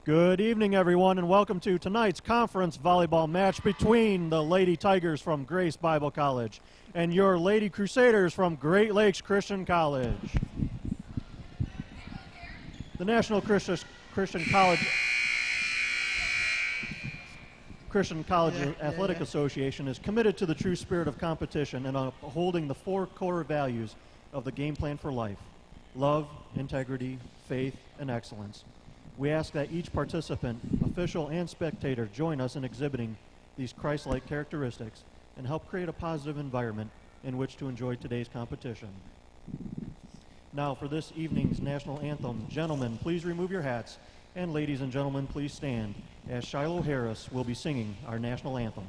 Good evening, everyone, and welcome to tonight's conference volleyball match between the Lady Tigers from Grace Bible College and your Lady Crusaders from Great Lakes Christian College. The National Christian College Athletic Association is committed to the true spirit of competition and upholding the four core values of the game plan for life: love, integrity, faith, and excellence. We ask that each participant, official and spectator, join us in exhibiting these Christ-like characteristics and help create a positive environment in which to enjoy today's competition. Now for this evening's national anthem, gentlemen, please remove your hats, and ladies and gentlemen, please stand as Shiloh Harris will be singing our national anthem.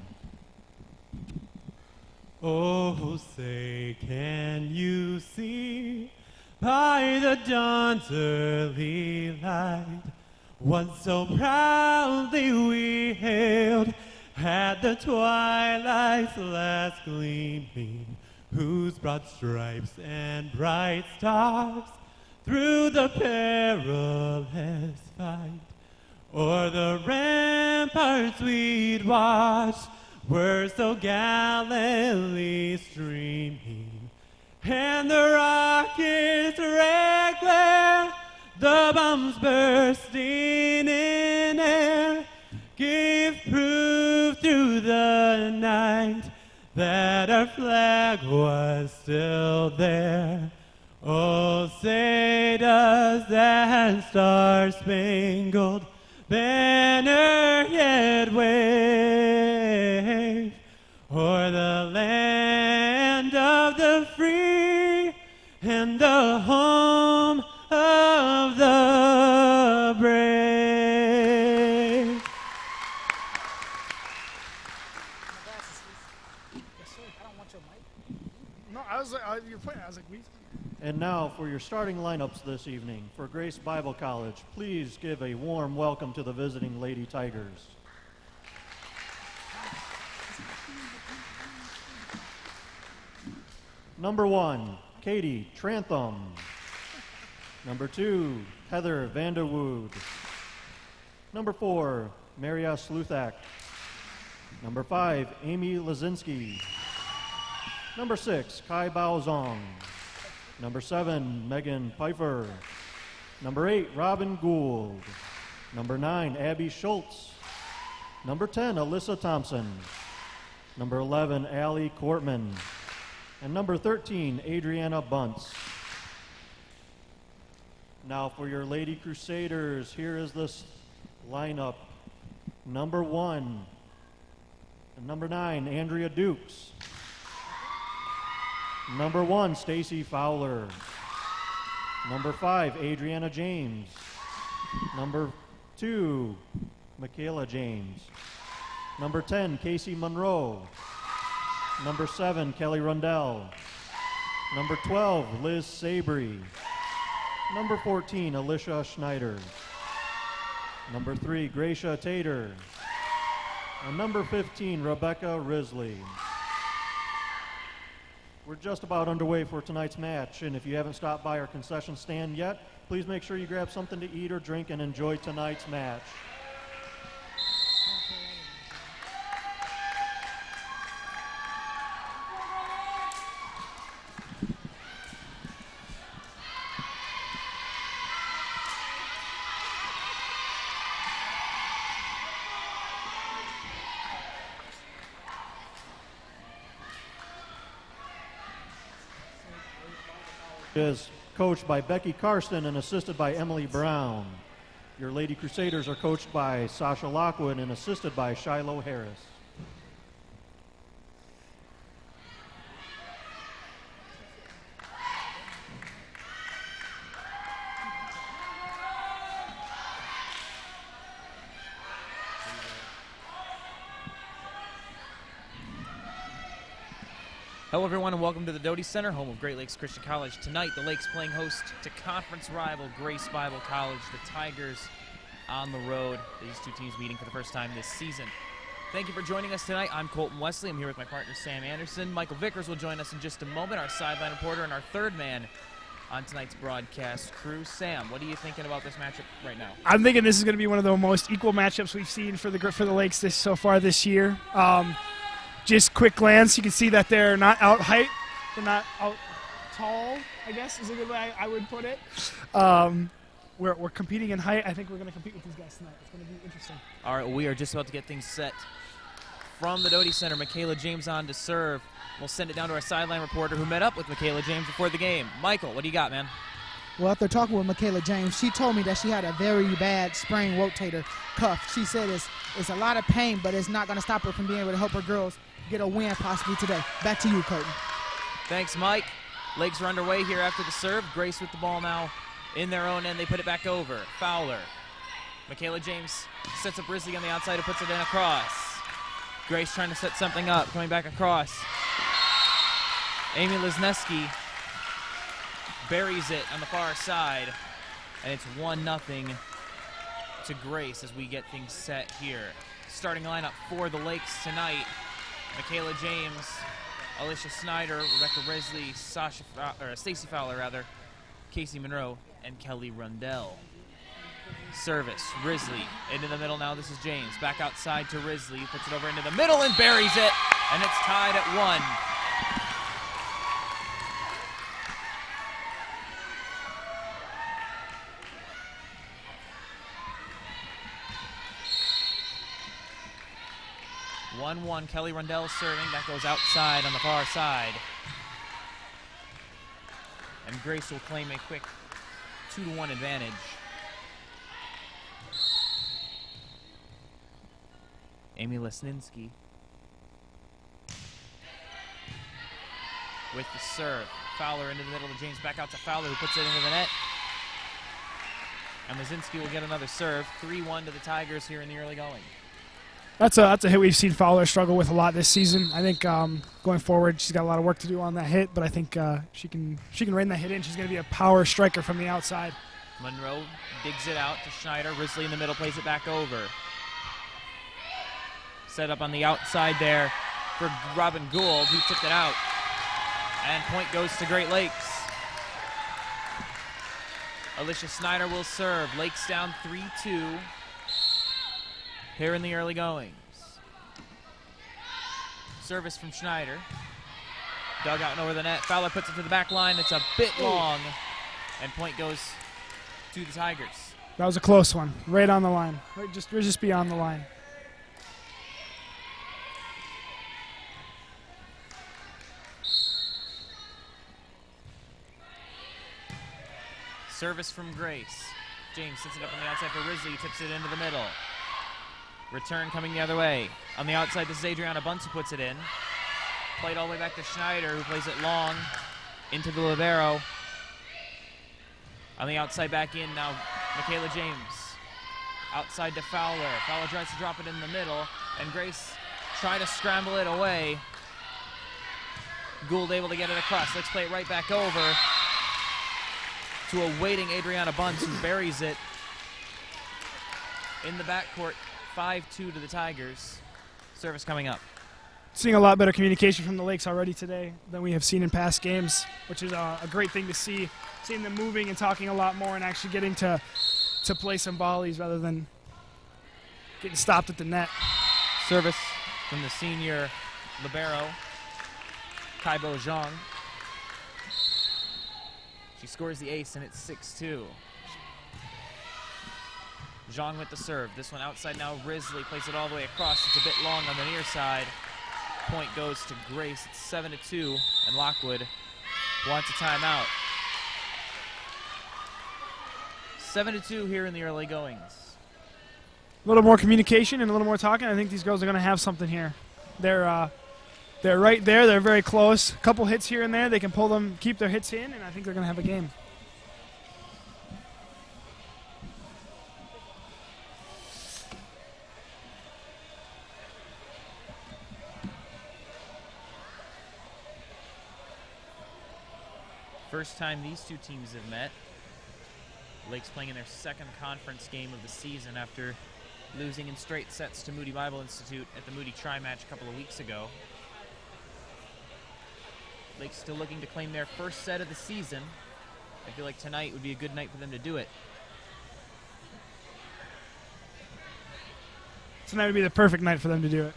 Oh, say, can you see by the dawn's early light what so proudly we hailed at the twilight's last gleaming, whose broad stripes and bright stars through the perilous fight o'er the ramparts we'd watch were so gallantly streaming, and the rockets' red glare, the bombs bursting in air, gave proof through the night that our flag was still there. Oh, say does that star-spangled banner yet wave o'er the land of the free and the home of the brave. No, you're playing. I was like, we. And now for your starting lineups this evening. For Grace Bible College, please give a warm welcome to the visiting Lady Tigers. Number 1, Katie Trantham. Number 2, Heather Vanderwood. Number 4, Maria Sluthak. Number 5, Amy Lazinski. Number 6, Kai Bao Zong. Number 7, Megan Pfeiffer. Number 8, Robin Gould. Number 9, Abby Schultz. Number 10, Alyssa Thompson. Number 11, Allie Kortman. And number 13, Adriana Bunce. Now for your Lady Crusaders, here is this lineup. Number 1, and number 9, Andrea Dukes. Number 1, Stacy Fowler. Number 5, Adriana James. Number 2, Michaela James. Number 10, Casey Monroe. Number 7, Kelly Rundell. Number 12, Liz Sabry. Number 14, Alicia Schneider. Number 3, Gracia Tater. And number 15, Rebecca Risley. We're just about underway for tonight's match, and if you haven't stopped by our concession stand yet, please make sure you grab something to eat or drink and enjoy tonight's match. Is coached by Becky Karsten and assisted by Emily Brown. Your Lady Crusaders are coached by Sasha Lockwood and assisted by Shiloh Harris. Hello everyone and welcome to the Doty Center, home of Great Lakes Christian College. Tonight the Lakes playing host to conference rival Grace Bible College, the Tigers on the road. These two teams meeting for the first time this season. Thank you for joining us tonight. I'm Colton Wesley. I'm here with my partner Sam Anderson. Michael Vickers will join us in just a moment, our sideline reporter, and our third man on tonight's broadcast crew. Sam, what are you thinking about this matchup right now? I'm thinking this is going to be one of the most equal matchups we've seen for the Lakes so far this year. Just quick glance, you can see that they're not out height. They're not out tall, I guess is a good way I would put it. We're competing in height. I think we're going to compete with these guys tonight. It's going to be interesting. All right, we are just about to get things set. From the Doty Center, Michaela James on to serve. We'll send it down to our sideline reporter who met up with Michaela James before the game. Michael, what do you got, man? Well, after talking with Michaela James, she told me that she had a very bad sprained rotator cuff. She said it's a lot of pain, but it's not going to stop her from being able to help her girls get a win possibly today. Back to you, Colton. Thanks, Mike. Lakes are underway here after the serve. Grace with the ball now in their own end. They put it back over. Fowler. Michaela James sets up Risley on the outside who puts it in across. Grace trying to set something up, coming back across. Amy Lesneski buries it on the far side, and it's 1-0 to Grace as we get things set here. Starting lineup for the Lakes tonight: Michaela James, Alicia Snyder, Rebecca Risley, Stacy Fowler, Casey Monroe, and Kelly Rundell. Service, Risley into the middle now. This is James back outside to Risley, puts it over into the middle and buries it, and it's tied at 1. Kelly Rundell serving. That goes outside on the far side. And Grace will claim a quick 2-1 advantage. Amy Lesninsky with the serve. Fowler into the middle of James, back out to Fowler who puts it into the net. And Lesninsky will get another serve. 3-1 to the Tigers here in the early going. That's a hit we've seen Fowler struggle with a lot this season. I think going forward, she's got a lot of work to do on that hit, but I think she can rein that hit in. She's going to be a power striker from the outside. Monroe digs it out to Schneider. Risley in the middle, plays it back over. Set up on the outside there for Robin Gould, who tipped it out. And point goes to Great Lakes. Alicia Snyder will serve. Lakes down 3-2 here in the early goings. Service from Schneider. Dug out and over the net. Fowler puts it to the back line. It's a bit long. And point goes to the Tigers. That was a close one. Right on the line. Just beyond the line. Service from Grace. James sits it up on the outside for Risley. Tips it into the middle. Return coming the other way. On the outside, this is Adriana Bunce who puts it in. Played all the way back to Schneider, who plays it long into the libero. On the outside, back in now, Michaela James. Outside to Fowler. Fowler tries to drop it in the middle, and Grace trying to scramble it away. Gould able to get it across. Let's play it right back over to a waiting Adriana Bunce, who buries it in the backcourt. 5-2 to the Tigers. Service coming up. Seeing a lot better communication from the Lakes already today than we have seen in past games, which is a great thing to see. Seeing them moving and talking a lot more and actually getting to play some volleys rather than getting stopped at the net. Service from the senior libero, Kaibo Zhang. She scores the ace, and it's 6-2. Zhang with the serve. This one outside now. Risley plays it all the way across. It's a bit long on the near side. Point goes to Grace. It's 7-2, and Lockwood wants a timeout. 7-2 here in the early goings. A little more communication and a little more talking. I think these girls are going to have something here. They're right there. They're very close. A couple hits here and there. They can pull them, keep their hits in, and I think they're going to have a game. First time these two teams have met. Lakes playing in their second conference game of the season after losing in straight sets to Moody Bible Institute at the Moody Tri-Match a couple of weeks ago. Lakes still looking to claim their first set of the season. I feel like tonight would be a good night for them to do it. Tonight would be the perfect night for them to do it.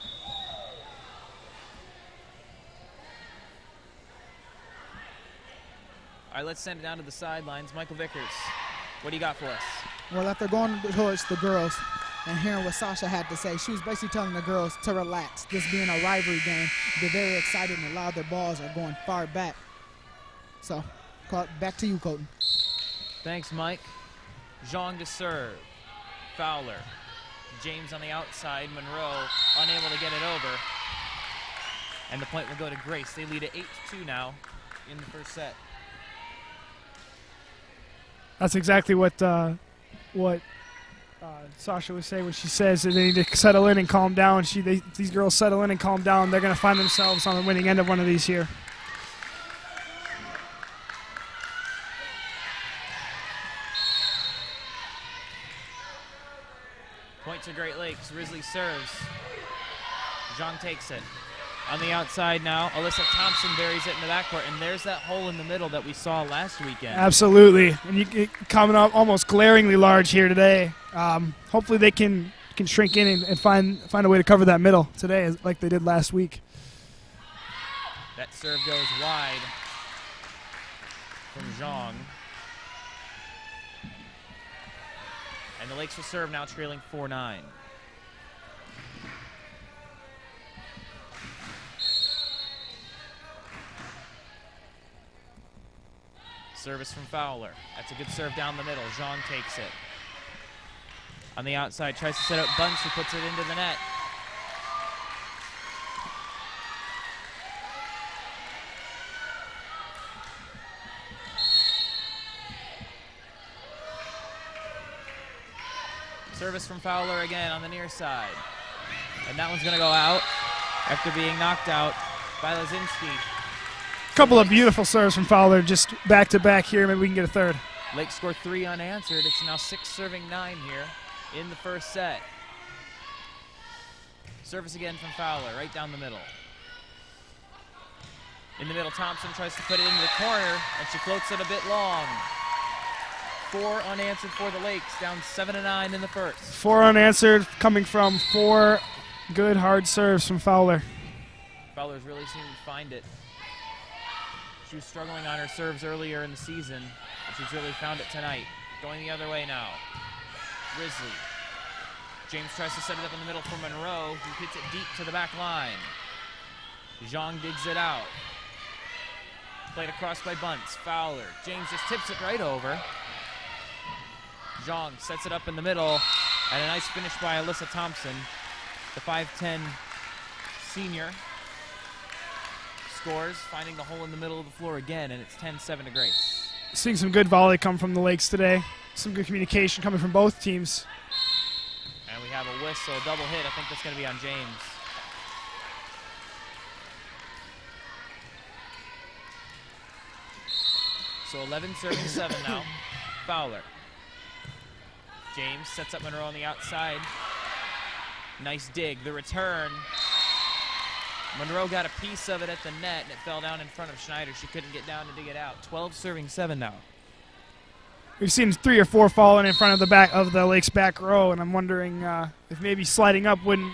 All right, let's send it down to the sidelines. Michael Vickers, what do you got for us? Well, after going towards the girls and hearing what Sasha had to say, she was basically telling the girls to relax. This being a rivalry game, they're very excited and a lot of their balls are going far back. So, back to you, Colton. Thanks, Mike. Zhang to serve. Fowler. James on the outside. Monroe unable to get it over. And the point will go to Grace. They lead at 8-2 now in the first set. That's exactly what Sasha was saying when she says that they need to settle in and calm down. These girls settle in and calm down. They're going to find themselves on the winning end of one of these here. Point to Great Lakes. Risley serves. Zhang takes it. On the outside now, Alyssa Thompson buries it in the backcourt, and there's that hole in the middle that we saw last weekend. Absolutely, and you coming up almost glaringly large here today. Hopefully they can shrink in and find a way to cover that middle today, like they did last week. That serve goes wide from Zhang. And the Lakes will serve now, trailing 4-9. Service from Fowler. That's a good serve down the middle. Zhang takes it. On the outside, tries to set up Bunce, who puts it into the net. Service from Fowler again on the near side. And that one's going to go out after being knocked out by Lazinski. Couple of beautiful serves from Fowler, just back-to-back here. Maybe we can get a third. Lakes score 3 unanswered. It's now 6 serving 9 here in the first set. Service again from Fowler, right down the middle. In the middle, Thompson tries to put it into the corner, and she floats it a bit long. 4 unanswered for the Lakes, down 7-9 in the first. 4 unanswered, coming from 4 good hard serves from Fowler. Fowler's really seemed to find it. She was struggling on her serves earlier in the season, but she's really found it tonight. Going the other way now. Risley. James tries to set it up in the middle for Monroe, who hits it deep to the back line. Zhang digs it out. Played across by Bunce. Fowler. James just tips it right over. Zhang sets it up in the middle, and a nice finish by Alyssa Thompson, the 5'10 senior. Scores, finding the hole in the middle of the floor again, and it's 10-7 to Grace. Seeing some good volley come from the Lakes today. Some good communication coming from both teams. And we have a whistle, double hit. I think that's going to be on James. So 11 serving 7 now. Fowler. James sets up Monroe on the outside. Nice dig. The return. Monroe got a piece of it at the net, and it fell down in front of Schneider. She couldn't get down to dig it out. 12 serving 7 now. We've seen 3 or 4 falling in front of the back of the Lakes back row, and I'm wondering if maybe sliding up wouldn't.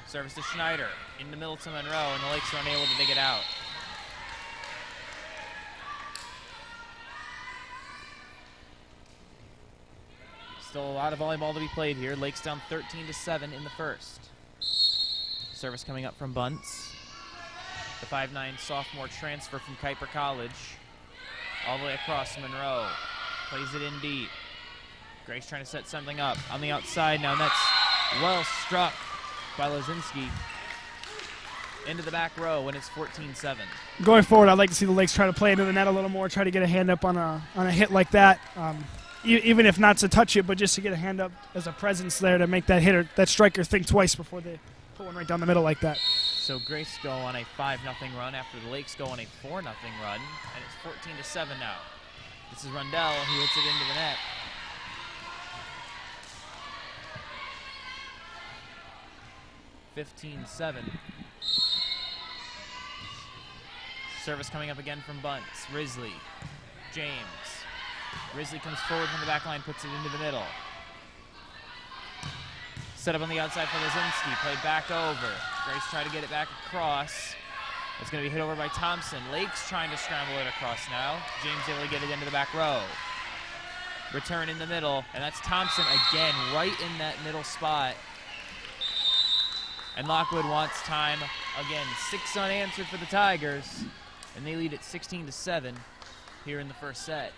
Service to Schneider. In the middle to Monroe, and the Lakes are unable to dig it out. Still a lot of volleyball to be played here. Lakes down 13-7 in the first. Service coming up from Bunce. The 5'9 sophomore transfer from Kuiper College. All the way across Monroe. Plays it in deep. Grace trying to set something up on the outside now, and that's well struck by Lazinski into the back row when it's 14-7. Going forward, I'd like to see the Lakes try to play into the net a little more, try to get a hand up on a hit like that. Even if not to touch it, but just to get a hand up as a presence there to make that hitter, that striker think twice before they put one right down the middle like that. So Grace go on a 5-0 run after the Lakes go on a 4-0 run, and it's 14-7 now. This is Rundell who hits it into the net. (15-7). Service coming up again from Bunce. Risley James. Risley comes forward from the back line, puts it into the middle. Set up on the outside for Lazinski, played back over. Grace trying to get it back across. It's going to be hit over by Thompson. Lake's trying to scramble it across now. James able to get it into the back row. Return in the middle, and that's Thompson again, right in that middle spot. And Lockwood wants time. Again, 6 unanswered for the Tigers, and they lead at 16-7 here in the first set.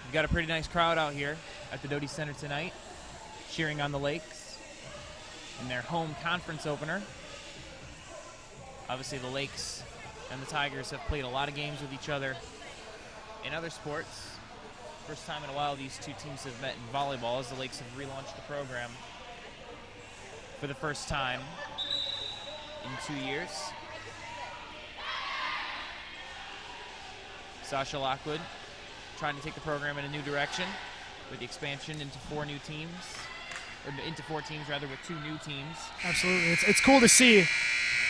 We've got a pretty nice crowd out here at the Doty Center tonight, cheering on the Lakes in their home conference opener. Obviously, the Lakes and the Tigers have played a lot of games with each other in other sports. First time in a while these two teams have met in volleyball, as the Lakes have relaunched the program for the first time in 2 years. Sasha Lockwood trying to take the program in a new direction with the expansion into 4 teams with 2 new teams. Absolutely. It's cool to see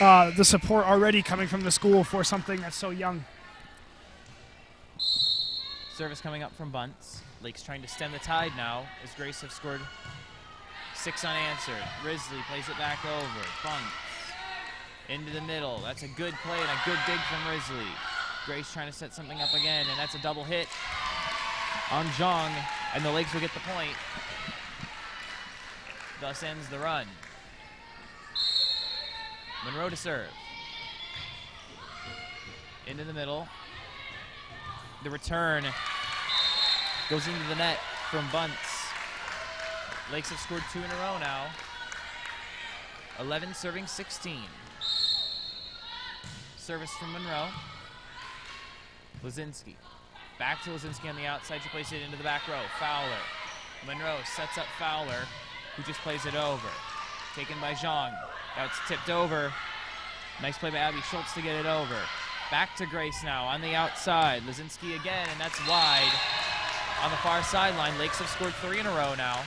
the support already coming from the school for something that's so young. Service coming up from Bunts. Lake's trying to stem the tide now, as Grace have scored 6 unanswered. Risley plays it back over. Bunts into the middle. That's a good play and a good dig from Risley. Grace trying to set something up again, and that's a double hit on Zhang, and the Lakes will get the point. Thus ends the run. Monroe to serve. Into the middle. The return goes into the net from Bunts. Lakes have scored 2 in a row now. 11 serving 16. Service from Monroe. Lazinski. Back to Lazinski on the outside. She plays it into the back row. Fowler. Monroe sets up Fowler, who just plays it over. Taken by Zhang. Now it's tipped over. Nice play by Abby Schultz to get it over. Back to Grace now on the outside. Lazinski again, and that's wide on the far sideline. Lakes have scored 3 in a row now.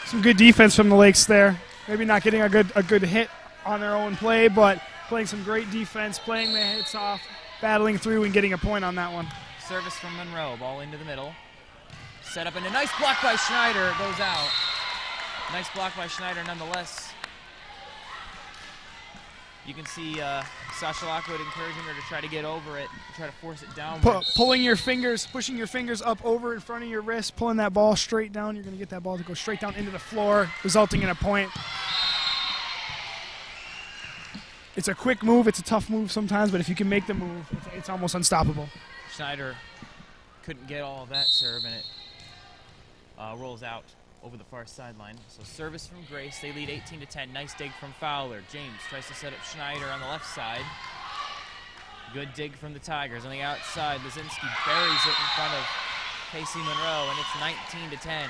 Some good defense from the Lakes there. Maybe not getting a good hit on their own play, but playing some great defense, playing the hits off, battling through and getting a point on that one. Service from Monroe. Ball into the middle. Set up, and a nice block by Schneider. It goes out. Nice block by Schneider nonetheless. You can see Sasha Lockwood encouraging her to try to get over it, try to force it downwards. Pushing your fingers up over in front of your wrist, pulling that ball straight down. You're going to get that ball to go straight down into the floor, resulting in a point. It's a quick move. It's a tough move sometimes, but if you can make the move, it's almost unstoppable. Schneider couldn't get all of that serve, and it rolls out over the far sideline. So service from Grace. They lead 18-10. Nice dig from Fowler. James tries to set up Schneider on the left side. Good dig from the Tigers. On the outside, Lazinski buries it in front of Casey Monroe, and it's 19-10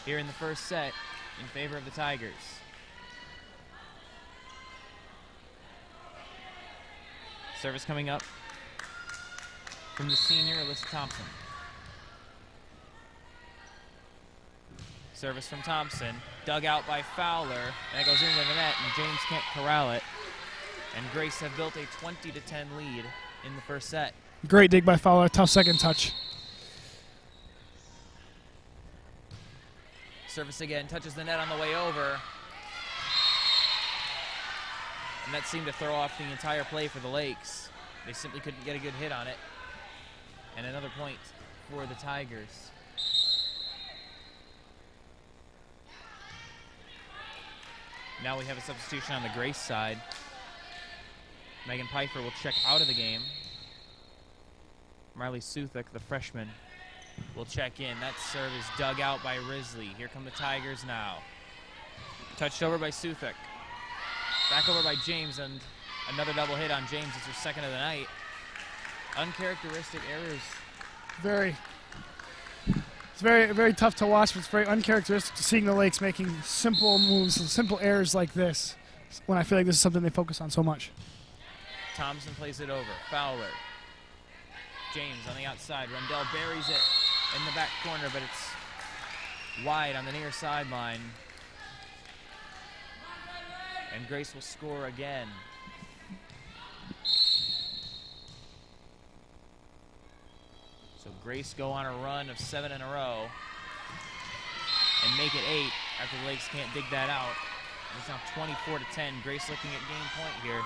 here in the first set in favor of the Tigers. Service coming up from the senior, Alyssa Thompson. Service from Thompson, dug out by Fowler, and it goes into the net, and James can't corral it. And Grace have built a 20-10 lead in the first set. Great dig by Fowler, tough second touch. Service again, touches the net on the way over. And that seemed to throw off the entire play for the Lakes. They simply couldn't get a good hit on it. And another point for the Tigers. Now we have a substitution on the Grace side. Megan Pfeiffer will check out of the game. Marley Suthik, the freshman, will check in. That serve is dug out by Risley. Here come the Tigers now. Touched over by Suthik. Back over by James, and another double hit on James. It's her second of the night. Uncharacteristic errors. It's very tough to watch, but it's very uncharacteristic to seeing the Lakes making simple moves, simple errors like this, when I feel like this is something they focus on so much. Thompson plays it over. Fowler. James on the outside. Rundell buries it in the back corner, but it's wide on the near sideline. And Grace will score again. So Grace go on a run of 7 in a row and make it 8 after the Lakes can't dig that out. It's now 24-10. Grace looking at game point here.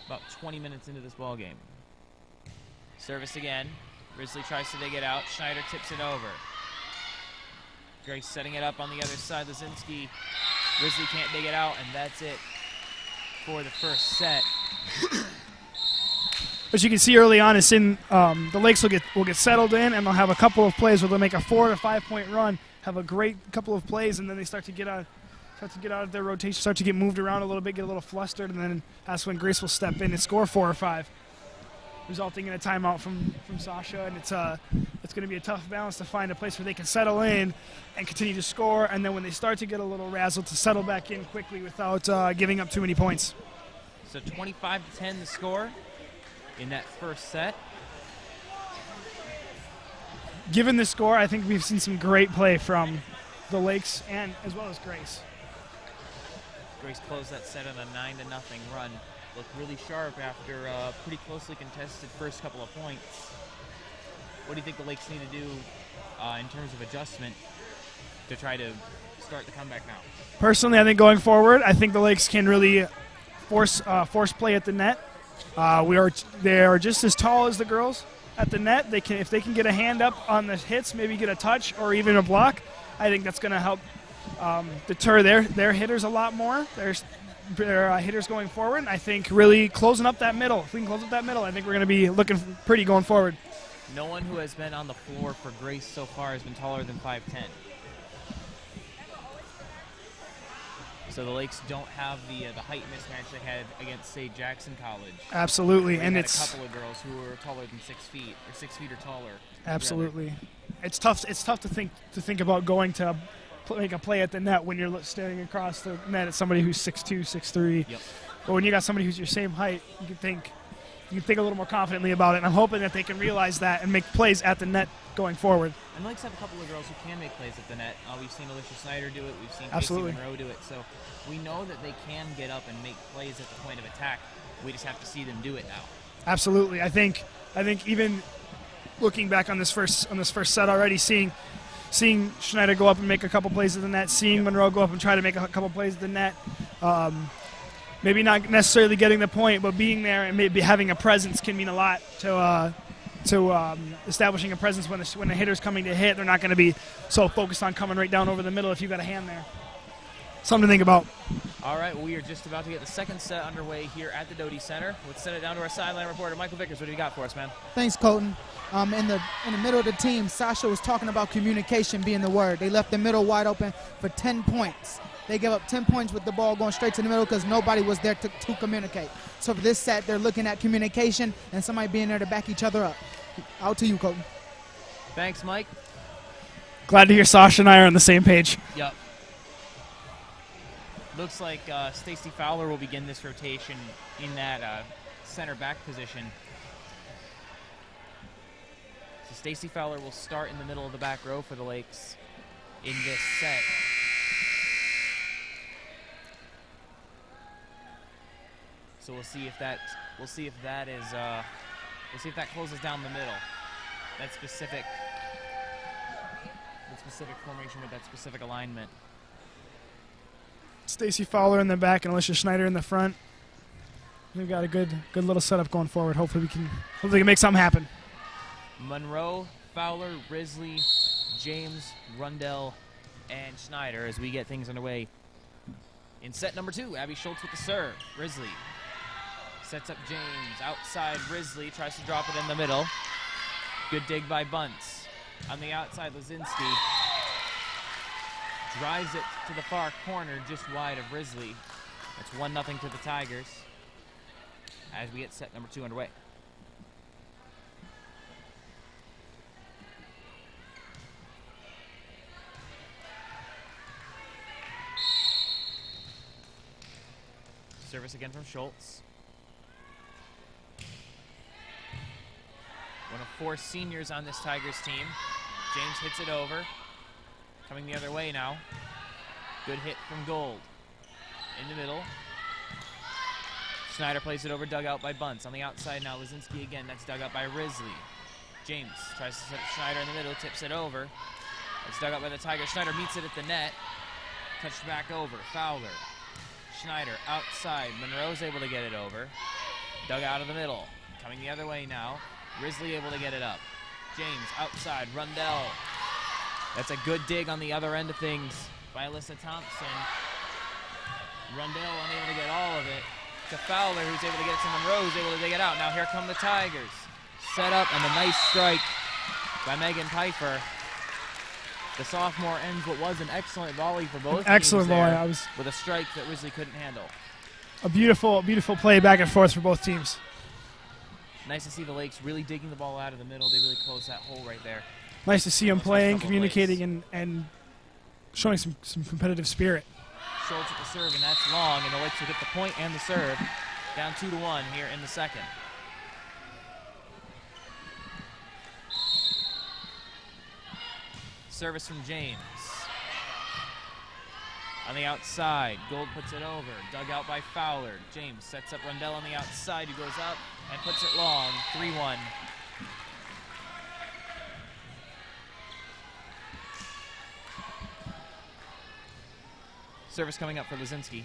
About 20 minutes into this ball game. Service again. Risley tries to dig it out. Schneider tips it over. Grace setting it up on the other side. Lazinski. Risley can't dig it out, and that's it for the first set. As you can see early on, it's in the Lakes will get settled in, and they'll have a couple of plays where they'll make a 4 to 5 point run, have a great couple of plays, and then they start to get out of their rotation, start to get moved around a little bit, get a little flustered, and then that's when Grace will step in and score 4 or 5, resulting in a timeout from Sasha. And it's going to be a tough balance to find a place where they can settle in and continue to score, and then when they start to get a little razzled, to settle back in quickly without giving up too many points. So 25-10 the score in that first set. Given the score, I think we've seen some great play from the Lakes and as well as Grace. Grace closed that set on a 9-0 run. Looked really sharp after a pretty closely contested first couple of points. What do you think the Lakes need to do in terms of adjustment to try to start the comeback now? Personally, I think going forward, I think the Lakes can really force play at the net. They are just as tall as the girls at the net. If they can get a hand up on the hits, maybe get a touch or even a block, I think that's going to help deter their hitters a lot more. Their hitters going forward. And I think really closing up that middle. If we can close up that middle, I think we're going to be looking pretty going forward. No one who has been on the floor for Grace so far has been taller than 5'10". So the Lakes don't have the height mismatch they had against, say, Jackson College. Absolutely, and it's a couple of girls who were taller than 6 feet, or 6 feet or taller. Absolutely, it's tough to think about going to make a play at the net when you're staring across the net at somebody who's 6'2", 6'3". Yep. But when you got somebody who's your same height, you can think a little more confidently about it. And I'm hoping that they can realize that and make plays at the net going forward. And the Lakes have a couple of girls who can make plays at the net. We've seen Alicia Snyder do it. We've seen Absolutely. Casey Monroe do it. So we know that they can get up and make plays at the point of attack. We just have to see them do it now. Absolutely. I think even looking back on this first set already, seeing Schneider go up and make a couple plays at the net, seeing Monroe go up and try to make a couple plays at the net. Maybe not necessarily getting the point, but being there and maybe having a presence can mean a lot to establishing a presence when the hitter's coming to hit. They're not going to be so focused on coming right down over the middle if you've got a hand there. Something to think about. All right, we are just about to get the second set underway here at the Doty Center. Let's send it down to our sideline reporter, Michael Vickers. What do you got for us, man? Thanks, Colton. In the middle of the team, Sasha was talking about communication being the word. They left the middle wide open for 10 points. They gave up 10 points with the ball going straight to the middle because nobody was there to communicate. So for this set, they're looking at communication and somebody being there to back each other up. Out to you, Colton. Thanks, Mike. Glad to hear Sasha and I are on the same page. Yep. Looks like Stacy Fowler will begin this rotation in that center back position. So Stacy Fowler will start in the middle of the back row for the Lakes in this set. So we'll see if that closes down the middle. That specific formation with that specific alignment. Stacy Fowler in the back and Alicia Schneider in the front. We've got a good little setup going forward. Hopefully we can make something happen. Monroe, Fowler, Risley, James, Rundell, and Schneider as we get things underway. In set number 2, Abby Schultz with the serve. Risley sets up James. Outside, Risley tries to drop it in the middle. Good dig by Bunce. On the outside, Lazinski drives it to the far corner, just wide of Risley. It's 1-0 to the Tigers as we get set number 2 underway. Service again from Schultz. One of 4 seniors on this Tigers team. James hits it over. Coming the other way now. Good hit from Gold. In the middle. Schneider plays it over, dug out by Bunce. On the outside now, Lazinski again. That's dug out by Risley. James tries to set up Schneider in the middle, tips it over. It's dug out by the Tigers. Schneider meets it at the net. Touched back over. Fowler. Schneider outside. Monroe's able to get it over. Dug out of the middle. Coming the other way now. Risley able to get it up. James outside. Rundell. That's a good dig on the other end of things by Alyssa Thompson. Rundell unable to get all of it. To Fowler, who's able to get it to Monroe, who's able to dig it out. Now here come the Tigers. Set up and a nice strike by Megan Pfeiffer. The sophomore ends what was an excellent volley for both Excellent teams there, volley. with a strike that Risley couldn't handle. A beautiful, beautiful play back and forth for both teams. Nice to see the Lakes really digging the ball out of the middle. They really closed that hole right there. Nice to see them Those playing, couple communicating, and showing some competitive spirit. Schultz at the serve, and that's long, and the Lakes will get the point and the serve. Down 2-1 here in the second. Service from James. On the outside, Gold puts it over. Dug out by Fowler. James sets up Rundell on the outside, who goes up and puts it long. 3-1. Service coming up for Lazinski.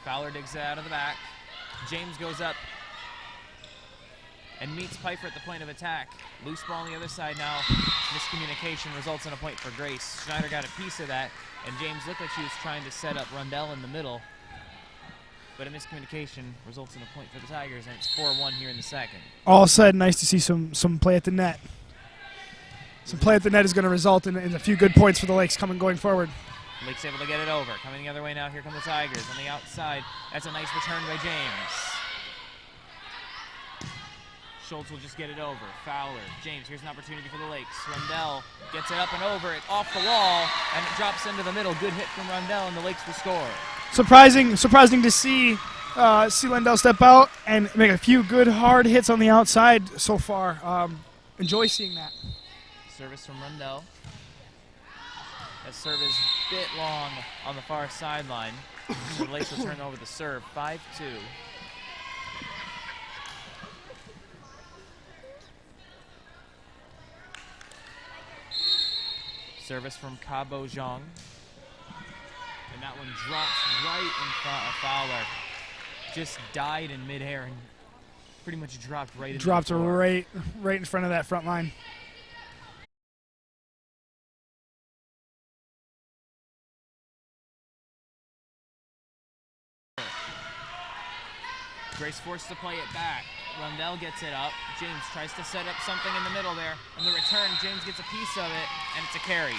Fowler digs it out of the back. James goes up and meets Pfeiffer at the point of attack. Loose ball on the other side now. Miscommunication results in a point for Grace. Schneider got a piece of that, and James looked like she was trying to set up Rundell in the middle. But a miscommunication results in a point for the Tigers, and it's 4-1 here in the second. All said, nice to see some play at the net. Some play at the net is going to result in a few good points for the Lakes going forward. Lakes able to get it over. Coming the other way now, here come the Tigers. On the outside, that's a nice return by James. Schultz will just get it over. Fowler, James, here's an opportunity for the Lakes. Rundell gets it up and over it, off the wall, and it drops into the middle. Good hit from Rundell, and the Lakes will score. Surprising to see Rundell step out and make a few good hard hits on the outside so far. Enjoy seeing that. Service from Rundell. That serve is a bit long on the far sideline. So the Lakes will turn over the serve, 5-2. Service from Cabo Zhang. And that one drops right in front of Fowler. Just died in midair and pretty much dropped right into the floor. right in front of that front line. Grace forced to play it back. Rundell gets it up. James tries to set up something in the middle there. On the return, James gets a piece of it, and it's a carry.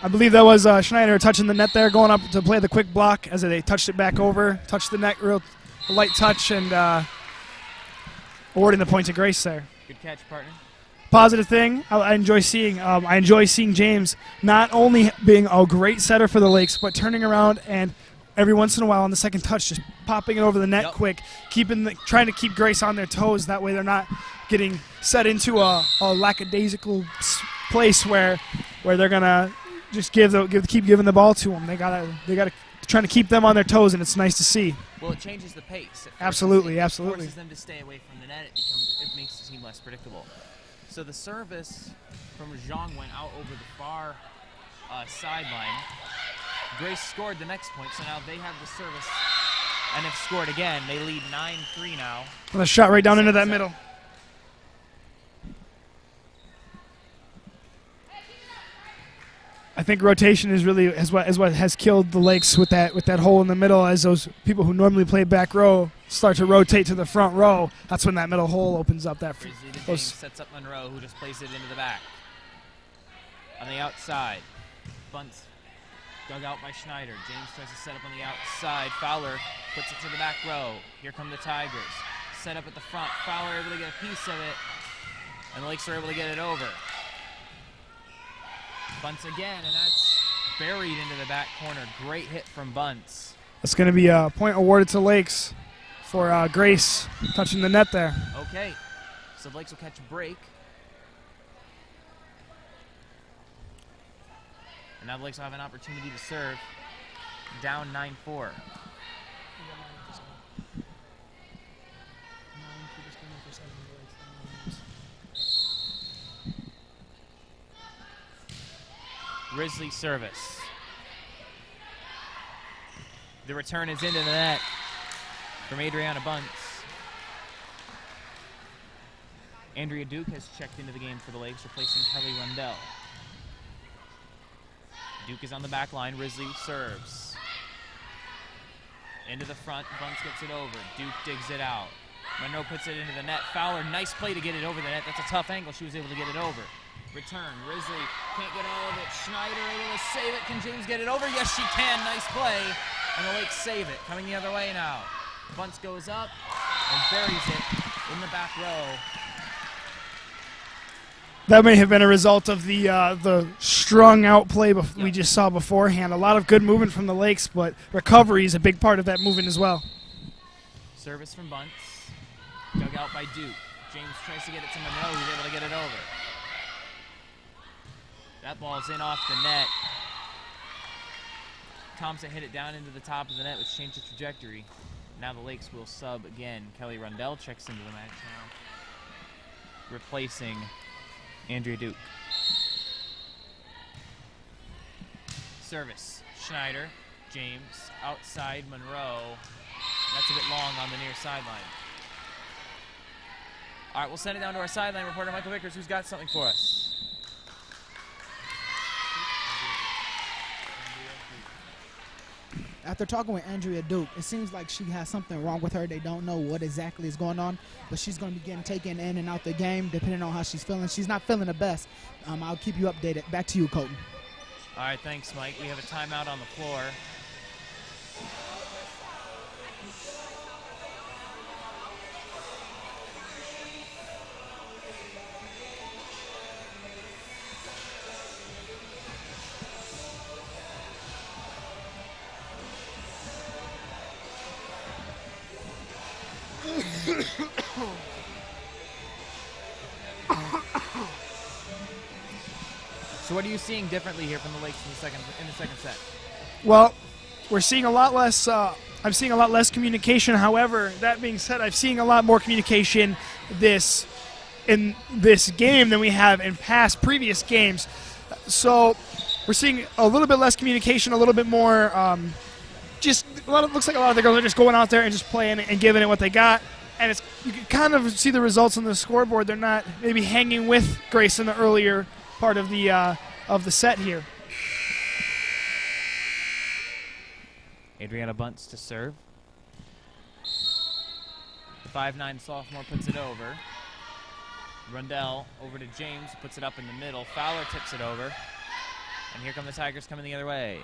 I believe that was Schneider touching the net there, going up to play the quick block as they touched it back over, touched the net, real light touch, and awarding the point to Grace there. Good catch, partner. Positive thing I enjoy seeing. I enjoy seeing James not only being a great setter for the Lakes, but turning around and every once in a while on the second touch, just popping it over the net quick, trying to keep Grace on their toes. That way they're not getting set into a lackadaisical place where they're gonna just keep giving the ball to them. They gotta trying to keep them on their toes, and it's nice to see. Well, it changes the pace. Absolutely. It forces them to stay away from the net. It makes the team less predictable. So the service from Zhang went out over the far sideline. Grace scored the next point, so now they have the service and have scored again. They lead 9-3 now. And a shot right down into that middle. I think rotation is really is what has killed the Lakes with that hole in the middle. As those people who normally play back row start to rotate to the front row, that's when that middle hole opens up. That Grizzly to James sets up Monroe, who just plays it into the back. On the outside, bunts dug out by Schneider. James tries to set up on the outside. Fowler puts it to the back row. Here come the Tigers. Set up at the front. Fowler able to get a piece of it, and the Lakes are able to get it over. Bunts again, and that's buried into the back corner. Great hit from Bunts. It's going to be a point awarded to Lakes for Grace touching the net there. Okay, so the Lakes will catch a break. And now the Lakes will have an opportunity to serve. Down 9-4. Grizzly service. The return is into the net from Adriana Bunts. Andrea Duke has checked into the game for the Lakes, replacing Kelly Rundell. Duke is on the back line. Grizzly serves. Into the front. Bunts gets it over. Duke digs it out. Monroe puts it into the net. Fowler, nice play to get it over the net. That's a tough angle. She was able to get it over. Return. Grizzly can't get all of it. Schneider able to save it. Can James get it over? Yes, she can. Nice play. And the Lakes save it. Coming the other way now. Bunts goes up and buries it in the back row. That may have been a result of the strung out play we just saw beforehand. A lot of good movement from the Lakes, but recovery is a big part of that movement as well. Service from Bunts. Dug out by Duke. James tries to get it to Monroe, who's able to get it over. That ball's in off the net. Thompson hit it down into the top of the net, which changed the trajectory. Now the Lakes will sub again. Kelly Rundell checks into the match now, replacing Andrea Duke. Service. Schneider. James. Outside Monroe. That's a bit long on the near sideline. All right, we'll send it down to our sideline reporter, Michael Vickers, who's got something for us. After talking with Andrea Duke, it seems like she has something wrong with her. They don't know what exactly is going on, but she's going to be getting taken in and out the game depending on how she's feeling. She's not feeling the best. I'll keep you updated. Back to you, Colton. All right, thanks, Mike. We have a timeout on the floor. So what are you seeing differently here from the Lakes in the second set? Well, we're seeing a lot less. I'm seeing a lot less communication. However, that being said, I'm seeing a lot more communication in this game than we have in previous games. So we're seeing a little bit less communication, a little bit more. Looks like a lot of the girls are just going out there and just playing and giving it what they got. And you can kind of see the results on the scoreboard. They're not maybe hanging with Grace in the earlier part of the set here. Adriana Bunts to serve. The 5'9" sophomore puts it over. Rundell over to James, puts it up in the middle. Fowler tips it over. And here come the Tigers coming the other way.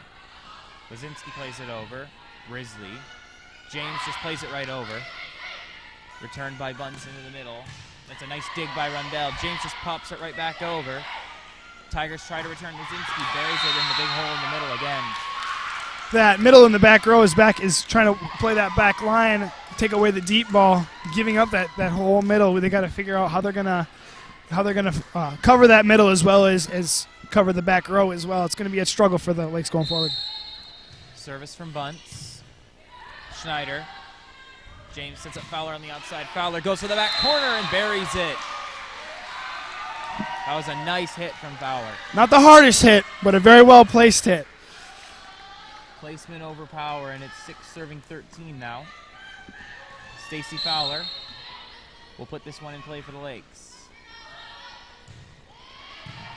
Wazinski plays it over. Grizzly. James just plays it right over. Returned by Bunts into the middle. That's a nice dig by Rundell. James just pops it right back over. Tigers try to return. Wazinski buries it in the big hole in the middle again. That middle in the back row is trying to play that back line, take away the deep ball, giving up that whole middle. They got to figure out how they're gonna cover that middle as well as cover the back row as well. It's going to be a struggle for the Lakes going forward. Service from Bunts. Schneider. James sets up Fowler on the outside. Fowler goes to the back corner and buries it. That was a nice hit from Fowler. Not the hardest hit, but a very well-placed hit. Placement over power, and it's 6-13 now. Stacy Fowler will put this one in play for the Lakes.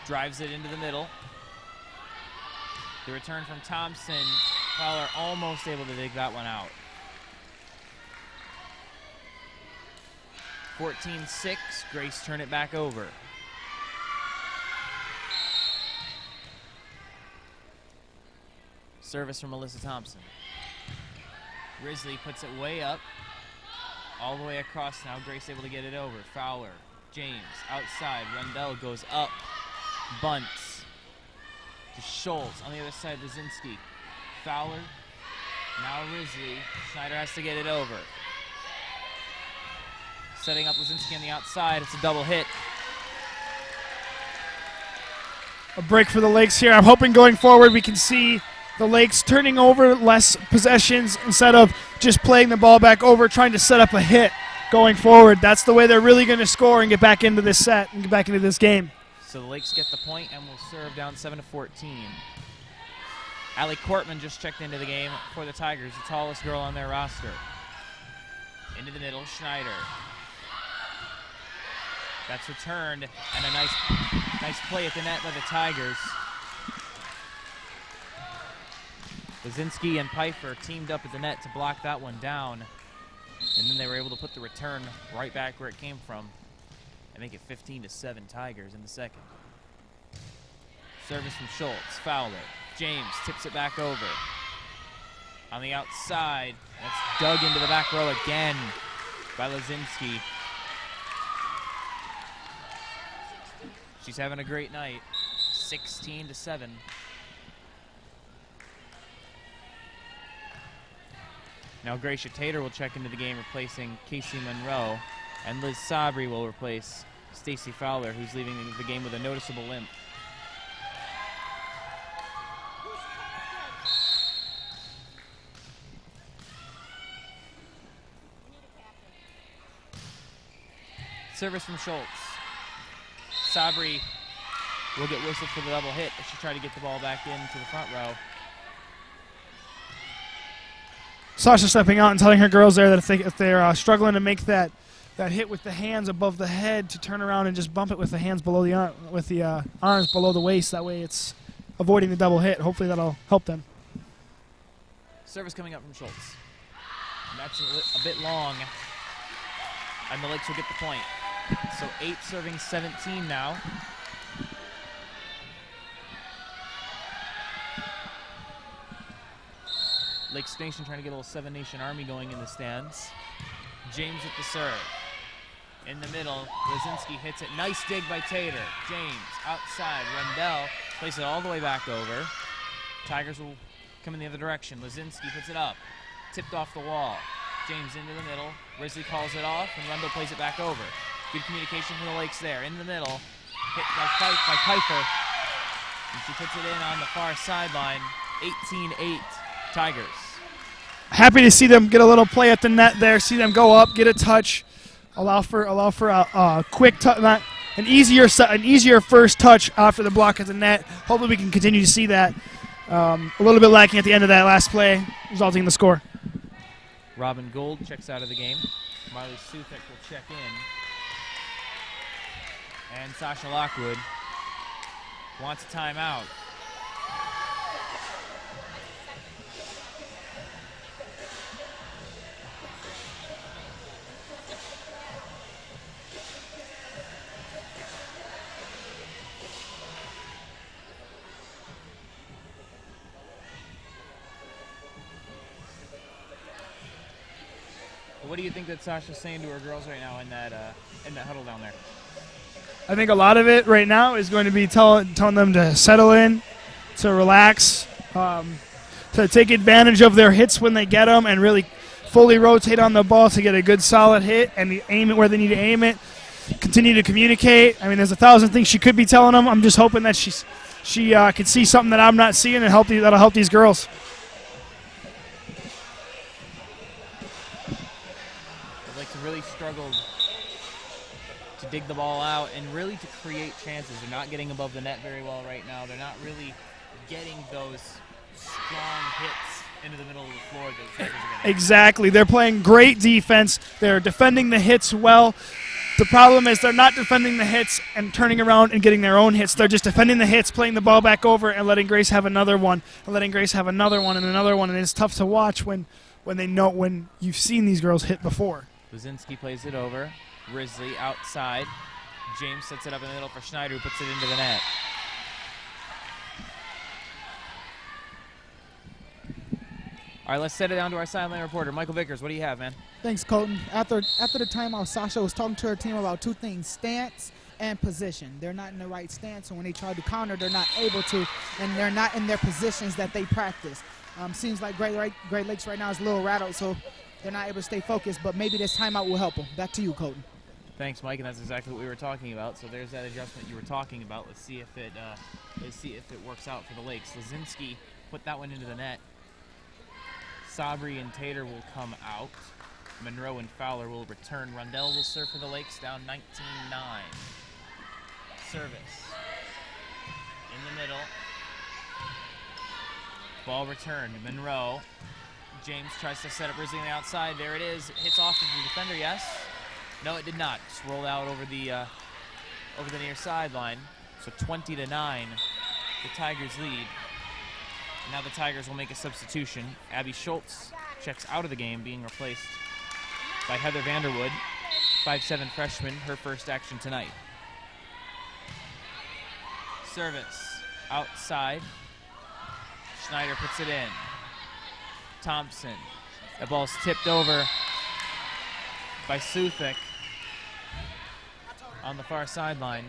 Drives it into the middle. The return from Thompson. Fowler almost able to dig that one out. 14-6. Grace turn it back over. Service from Melissa Thompson. Risley puts it way up. All the way across now. Grace able to get it over. Fowler. James outside. Rendell goes up. Bunts. To Schultz. On the other side, Lazinski. Fowler. Now Risley. Schneider has to get it over. Setting up Lazinski on the outside. It's a double hit. A break for the Lakes here. I'm hoping going forward we can see the Lakes turning over less possessions instead of just playing the ball back over, trying to set up a hit going forward. That's the way they're really going to score and get back into this set and get back into this game. So the Lakes get the point and will serve down 7-14. Allie Cortman just checked into the game for the Tigers, the tallest girl on their roster. Into the middle, Schneider. That's returned, and a nice play at the net by the Tigers. Lazinski and Pfeiffer teamed up at the net to block that one down, and then they were able to put the return right back where it came from and make it 15-7 Tigers in the second. Service from Schultz. Fowler. James tips it back over. On the outside, that's dug into the back row again by Lazinski. She's having a great night. 16-7. Now Gracia Tater will check into the game, replacing Casey Monroe, and Liz Sabri will replace Stacy Fowler, who's leaving the game with a noticeable limp. Service from Schultz. Sabri will get whistled for the double hit as she tried to get the ball back into the front row. Sasha stepping out and telling her girls there that if they're struggling to make that hit with the hands above the head, to turn around and just bump it with the hands below the arm, with the arms below the waist. That way it's avoiding the double hit. Hopefully that'll help them. Service coming up from Schultz. And that's a bit long. And the Lakes will get the point. So 8 serving 17 now. Lakes Nation trying to get a little 7 Nation Army going in the stands. James with the serve. In the middle, Lazinski hits it. Nice dig by Tater. James outside. Rendell plays it all the way back over. Tigers will come in the other direction. Lazinski puts it up. Tipped off the wall. James into the middle. Risley calls it off, and Rendell plays it back over. Good communication from the Lakes there. In the middle. Hit by Pfeiffer. And she puts it in on the far sideline. 18-8 Tigers. Happy to see them get a little play at the net there. See them go up, get a touch, allow for a quick touch, not an easier first touch after the block at the net. Hopefully we can continue to see that. A little bit lacking at the end of that last play, resulting in the score. Robin Gold checks out of the game. Marley Suthik will check in. And Sasha Lockwood wants a timeout. What do you think that Sasha's saying to her girls right now in that huddle down there? I think a lot of it right now is going to be telling them to settle in, to relax, to take advantage of their hits when they get them, and really fully rotate on the ball to get a good solid hit and aim it where they need to aim it. Continue to communicate. I mean, there's 1,000 things she could be telling them. I'm just hoping that she can see something that I'm not seeing and that'll help these girls. Really struggled to dig the ball out and really to create chances. They're not getting above the net very well right now. They're not really getting those strong hits into the middle of the floor that the Tigers are getting. Exactly. They're playing great defense. They're defending the hits well. The problem is they're not defending the hits and turning around and getting their own hits. They're just defending the hits, playing the ball back over, and letting Grace have another one, and letting Grace have another one and another one. And it's tough to watch when you've seen these girls hit before. Luzinski plays it over. Risley outside. James sets it up in the middle for Schneider, who puts it into the net. All right, let's set it down to our sideline reporter. Michael Vickers, what do you have, man? Thanks, Colton. After the timeout, Sasha was talking to her team about two things: stance and position. They're not in the right stance, so when they try to counter, they're not able to, and they're not in their positions that they practice. Seems like Great Lakes right now is a little rattled, so they're not able to stay focused, but maybe this timeout will help them. Back to you, Colton. Thanks, Mike, and that's exactly what we were talking about. So there's that adjustment you were talking about. Let's see if it works out for the Lakes. Lazinski put that one into the net. Sabri and Tater will come out. Monroe and Fowler will return. Rundell will serve for the Lakes, down 19-9. Service in the middle. Ball returned. Monroe. James tries to set up Risley on the outside. There it is. It hits off of the defender, yes? No, it did not. Just rolled out over the near sideline. So 20-9, the Tigers lead. Now the Tigers will make a substitution. Abby Schultz checks out of the game, being replaced by Heather Vanderwood, 5'7" freshman, her first action tonight. Service outside. Schneider puts it in. Thompson. That ball's tipped over by Suthik on the far sideline.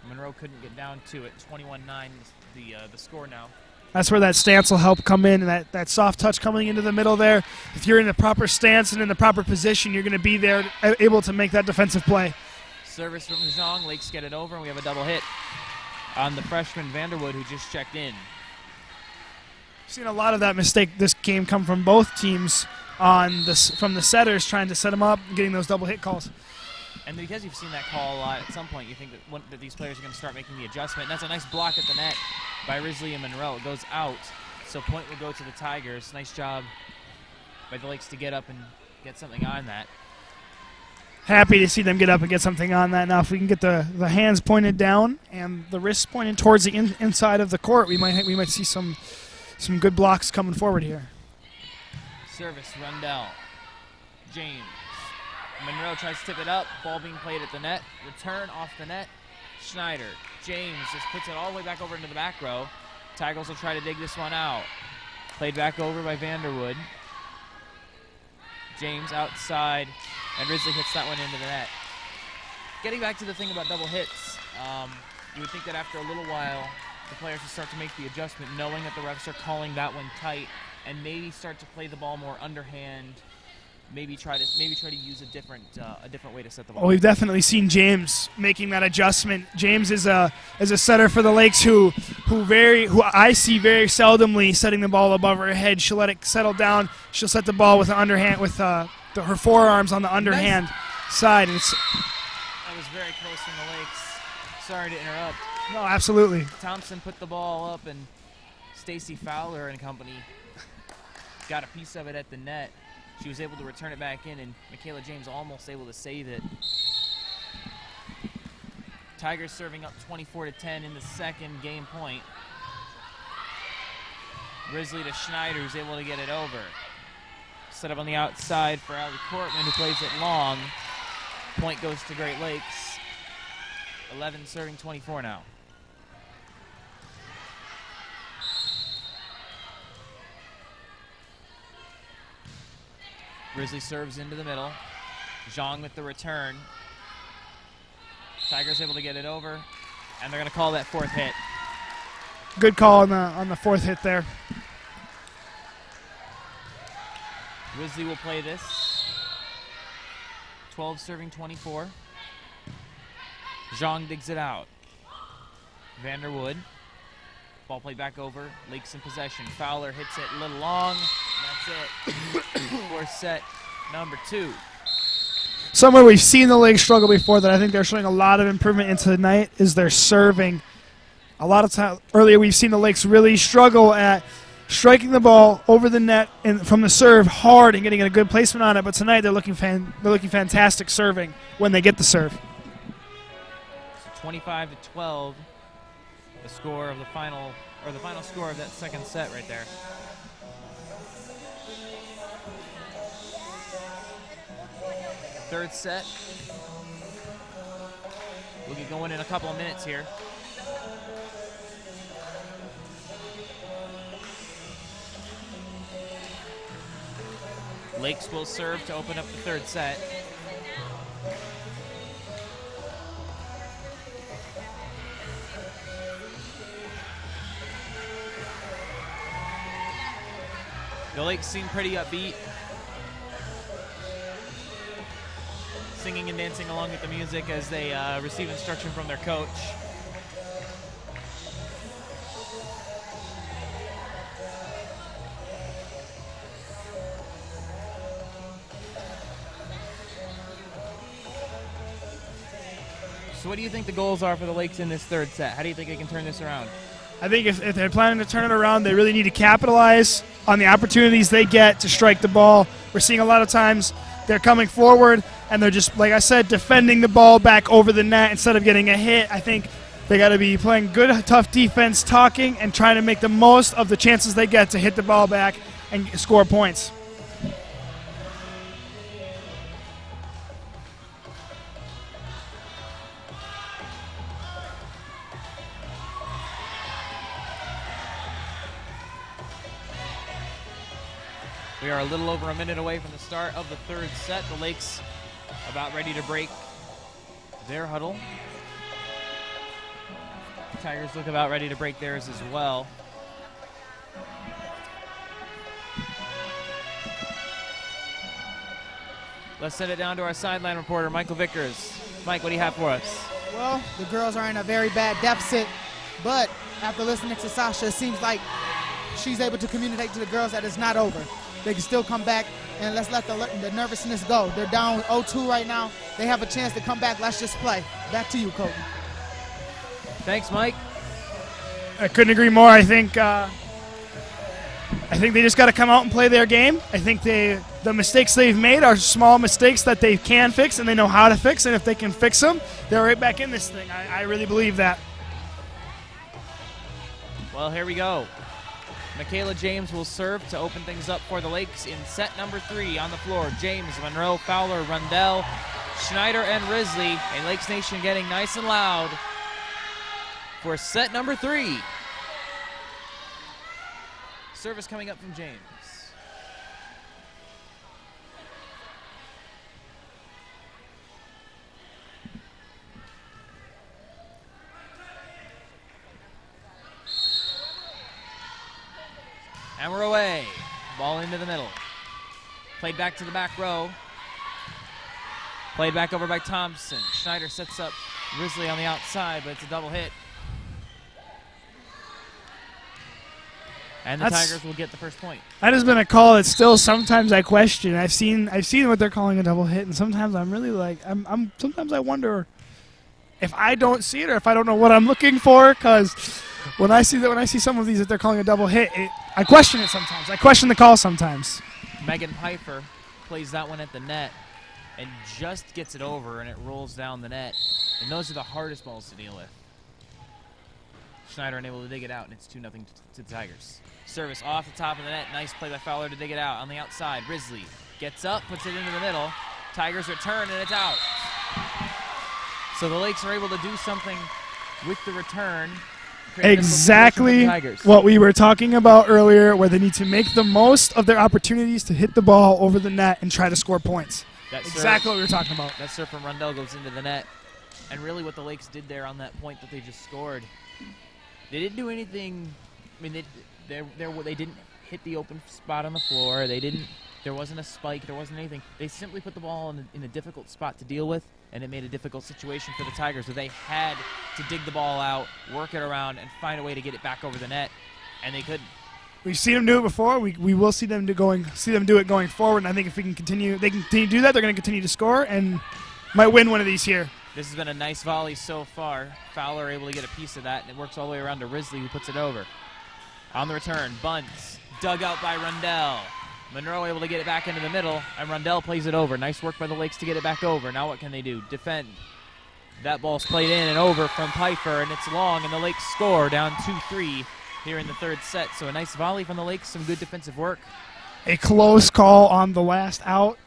Monroe couldn't get down to it. 21-9 the score now. That's where that stance will help come in, and that soft touch coming into the middle there. If you're in the proper stance and in the proper position, you're going to be there able to make that defensive play. Service from Zhang. Lakes get it over, and we have a double hit on the freshman Vanderwood, who just checked in. Seen a lot of that mistake this game come from both teams from the setters trying to set them up and getting those double hit calls. And because you've seen that call a lot, at some point you think that these players are going to start making the adjustment. And that's a nice block at the net by Risley and Monroe. It goes out, so point will go to the Tigers. Nice job by the Lakes to get up and get something on that. Happy to see them get up and get something on that. Now if we can get the hands pointed down and the wrists pointed towards the inside of the court, we might see some good blocks coming forward here. Service, Rundell. James. Monroe tries to tip it up. Ball being played at the net. Return off the net. Schneider. James just puts it all the way back over into the back row. Tigers will try to dig this one out. Played back over by Vanderwood. James outside, and Risley hits that one into the net. Getting back to the thing about double hits, you would think that after a little while, the players will start to make the adjustment, knowing that the refs are calling that one tight, and maybe start to play the ball more underhand. Maybe try to use a different way to set the ball. Well, we've definitely seen James making that adjustment. James is a setter for the Lakes who I see very seldomly setting the ball above her head. She'll let it settle down. She'll set the ball with the underhand with her forearms on the underhand side. And that was very close from the Lakes. Sorry to interrupt. No, absolutely. Thompson put the ball up, and Stacy Fowler and company got a piece of it at the net. She was able to return it back in, and Michaela James almost able to save it. Tigers serving up 24-10 in the second game point. Risley to Schneider, who's able to get it over. Set up on the outside for Allie Cortman, who plays it long. Point goes to Great Lakes. 11 serving 24 now. Grizzly serves into the middle. Zhang with the return. Tigers able to get it over, and they're going to call that fourth hit. Good call on the fourth hit there. Grizzly will play this. 12 serving 24. Zhang digs it out. Vanderwood. Ball played back over. Lakes in possession. Fowler hits it a little long. And that's it. For set number 2. Somewhere we've seen the Lakes struggle before that I think they're showing a lot of improvement into tonight is their serving. A lot of time earlier we've seen the Lakes really struggle at striking the ball over the net and from the serve hard and getting a good placement on it. But tonight they're looking fantastic serving when they get the serve. So 25-12, the score of the final score of that second set right there. Third set. We'll get going in a couple of minutes here. Lakes will serve to open up the third set. The Lakes seem pretty upbeat. Singing and dancing along with the music as they receive instruction from their coach. So what do you think the goals are for the Lakes in this third set? How do you think they can turn this around? I think if they're planning to turn it around, they really need to capitalize on the opportunities they get to strike the ball. We're seeing a lot of times they're coming forward and they're just, like I said, defending the ball back over the net instead of getting a hit. I think they got to be playing good, tough defense, talking, and trying to make the most of the chances they get to hit the ball back and score points. We are a little over a minute away from the start of the third set. The Lakes about ready to break their huddle. The Tigers look about ready to break theirs as well. Let's send it down to our sideline reporter, Michael Vickers. Mike, what do you have for us? Well, the girls are in a very bad deficit, but after listening to Sasha, it seems like she's able to communicate to the girls that it's not over. They can still come back, and let's let the nervousness go. They're down 0-2 right now. They have a chance to come back. Let's just play. Back to you, Colton. Thanks, Mike. I couldn't agree more. I think they just got to come out and play their game. I think the mistakes they've made are small mistakes that they can fix, and they know how to fix. And if they can fix them, they're right back in this thing. I really believe that. Well, here we go. Michaela James will serve to open things up for the Lakes in set number 3 on the floor. James, Monroe, Fowler, Rundell, Schneider, and Risley. And Lakes Nation getting nice and loud for set number 3. Service coming up from James. And we're away. Ball into the middle. Played back to the back row. Played back over by Thompson. Schneider sets up Risley on the outside, but it's a double hit. And the Tigers will get the first point. That has been a call that still sometimes I question. I've seen what they're calling a double hit, and sometimes I'm really like, sometimes I wonder if I don't see it or if I don't know what I'm looking for, because when I see some of these that they're calling a double hit, I question it sometimes. I question the call sometimes. Megan Piper plays that one at the net and just gets it over, and it rolls down the net. And those are the hardest balls to deal with. Schneider unable to dig it out, and it's 2-0 to the Tigers. Service off the top of the net. Nice play by Fowler to dig it out on the outside. Risley gets up, puts it into the middle. Tigers return, and it's out. So the Lakes are able to do something with the return. Exactly what we were talking about earlier, where they need to make the most of their opportunities to hit the ball over the net and try to score points. Exactly what we were talking about. That serve from Rundell goes into the net. And really what the Lakes did there on that point that they just scored, they didn't do anything. I mean, they didn't hit the open spot on the floor. There wasn't a spike. There wasn't anything. They simply put the ball in a difficult spot to deal with, and it made a difficult situation for the Tigers, where they had to dig the ball out, work it around, and find a way to get it back over the net, and they couldn't. We've seen them do it before. We will see them do it going forward. And I think if they can continue to do that, they're going to continue to score and might win one of these here. This has been a nice volley so far. Fowler able to get a piece of that, and it works all the way around to Risley, who puts it over. On the return, Bunts, dug out by Rundell. Monroe able to get it back into the middle, and Rundell plays it over. Nice work by the Lakes to get it back over. Now what can they do? Defend. That ball's played in and over from Pfeiffer, and it's long, and the Lakes score down 2-3 here in the third set. So a nice volley from the Lakes, some good defensive work. A close call on the last out.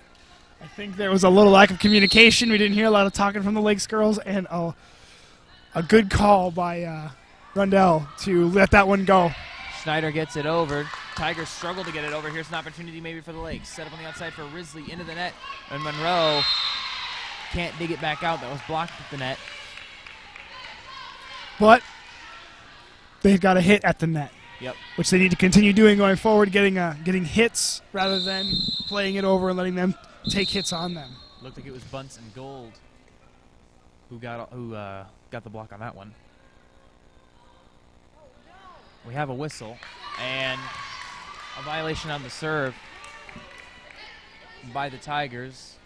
I think there was a little lack of communication. We didn't hear a lot of talking from the Lakes girls, and a good call by Rundell to let that one go. Schneider gets it over. Tigers struggle to get it over. Here's an opportunity maybe for the Lakes. Set up on the outside for Risley into the net, and Monroe can't dig it back out. That was blocked at the net. But they've got a hit at the net. Yep. Which they need to continue doing going forward, getting hits rather than playing it over and letting them take hits on them. Looked like it was Bunts and Gold who got the block on that one. We have a whistle and a violation on the serve by the Tigers.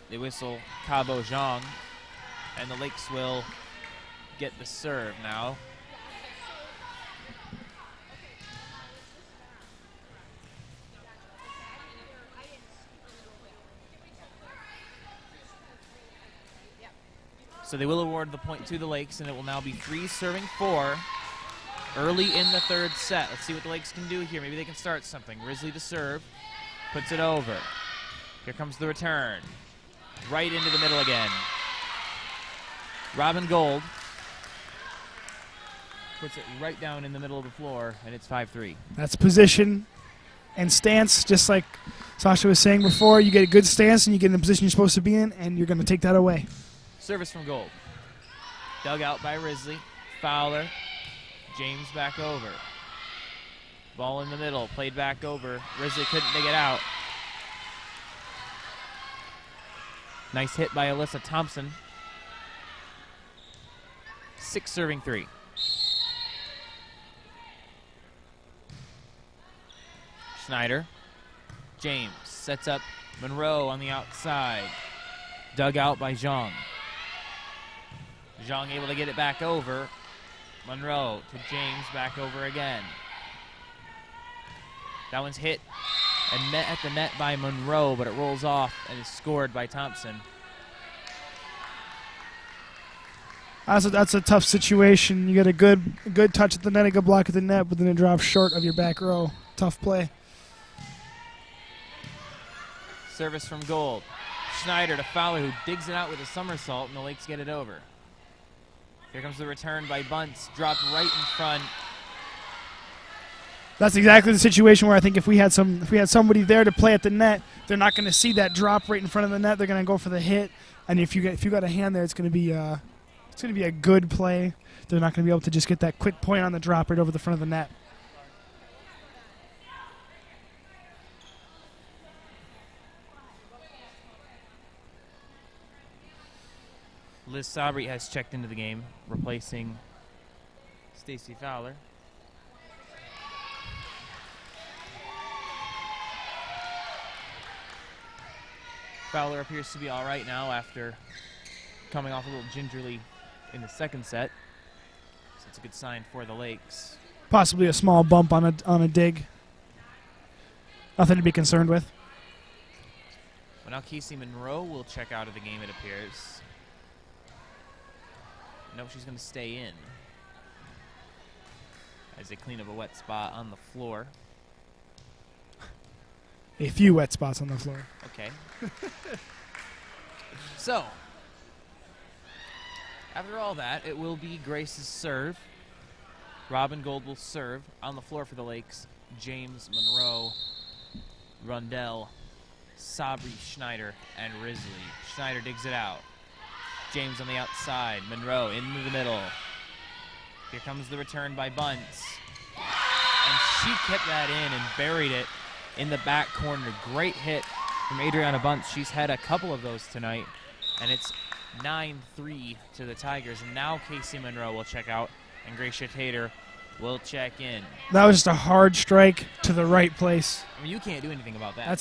They whistle Cabo Zhang, and the Lakes will get the serve now. So they will award the point to the Lakes, and it will now be 3 serving 4 early in the third set. Let's see what the Lakes can do here. Maybe they can start something. Risley to serve, puts it over. Here comes the return. Right into the middle again. Robin Gold puts it right down in the middle of the floor, and it's 5-3. That's position and stance, just like Sasha was saying before. You get a good stance, and you get in the position you're supposed to be in, and you're going to take that away. Service from Gold. Dug out by Risley. Fowler. James back over. Ball in the middle. Played back over. Risley couldn't dig it out. Nice hit by Alyssa Thompson. 6 serving 3. Schneider. James sets up Monroe on the outside. Dug out by Zhang. Zhang able to get it back over. Monroe to James, back over again. That one's hit and met at the net by Monroe, but it rolls off and is scored by Thompson. That's a tough situation. You get a good touch at the net, a good block at the net, but then it drops short of your back row. Tough play. Service from Gold. Schneider to Fowler, who digs it out with a somersault, and the Lakes get it over. Here comes the return by Bunts, dropped right in front. That's exactly the situation where I think if we had somebody there to play at the net, they're not going to see that drop right in front of the net. They're going to go for the hit, and if you got a hand there, it's going to be a good play. They're not going to be able to just get that quick point on the drop right over the front of the net. Liz Sabri has checked into the game, replacing Stacy Fowler. Fowler appears to be all right now after coming off a little gingerly in the second set. So it's a good sign for the Lakes. Possibly a small bump on a dig. Nothing to be concerned with. Well, now Casey Monroe will check out of the game, it appears. No, she's going to stay in as they clean up a wet spot on the floor. A few wet spots on the floor. Okay. So, after all that, it will be Grace's serve. Robin Gold will serve on the floor for the Lakes. James, Monroe, Rundell, Sabri, Schneider, and Risley. Schneider digs it out. James on the outside. Monroe into the middle. Here comes the return by Bunts. And she kept that in and buried it in the back corner. Great hit from Adriana Bunts. She's had a couple of those tonight. And it's 9-3 to the Tigers. And now Casey Monroe will check out, and Gracia Tater will check in. That was just a hard strike to the right place. I mean, you can't do anything about that.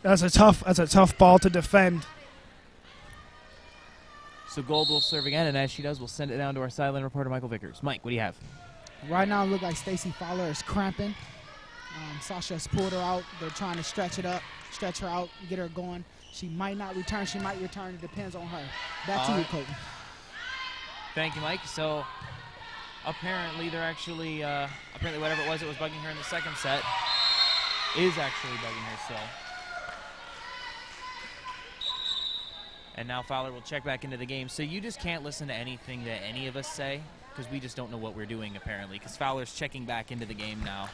That's a tough ball to defend. So Gold will serve again, and as she does, we'll send it down to our sideline reporter, Michael Vickers. Mike, what do you have? Right now, it looks like Stacy Fowler is cramping. Sasha's pulled her out. They're trying to stretch her out, get her going. She might not return. She might return. It depends on her. Back to you, Colton. Thank you, Mike. So apparently they're actually, apparently whatever it was bugging her in the second set is actually bugging her still. And now Fowler will check back into the game. So you just can't listen to anything that any of us say because we just don't know what we're doing apparently because Fowler's checking back into the game now.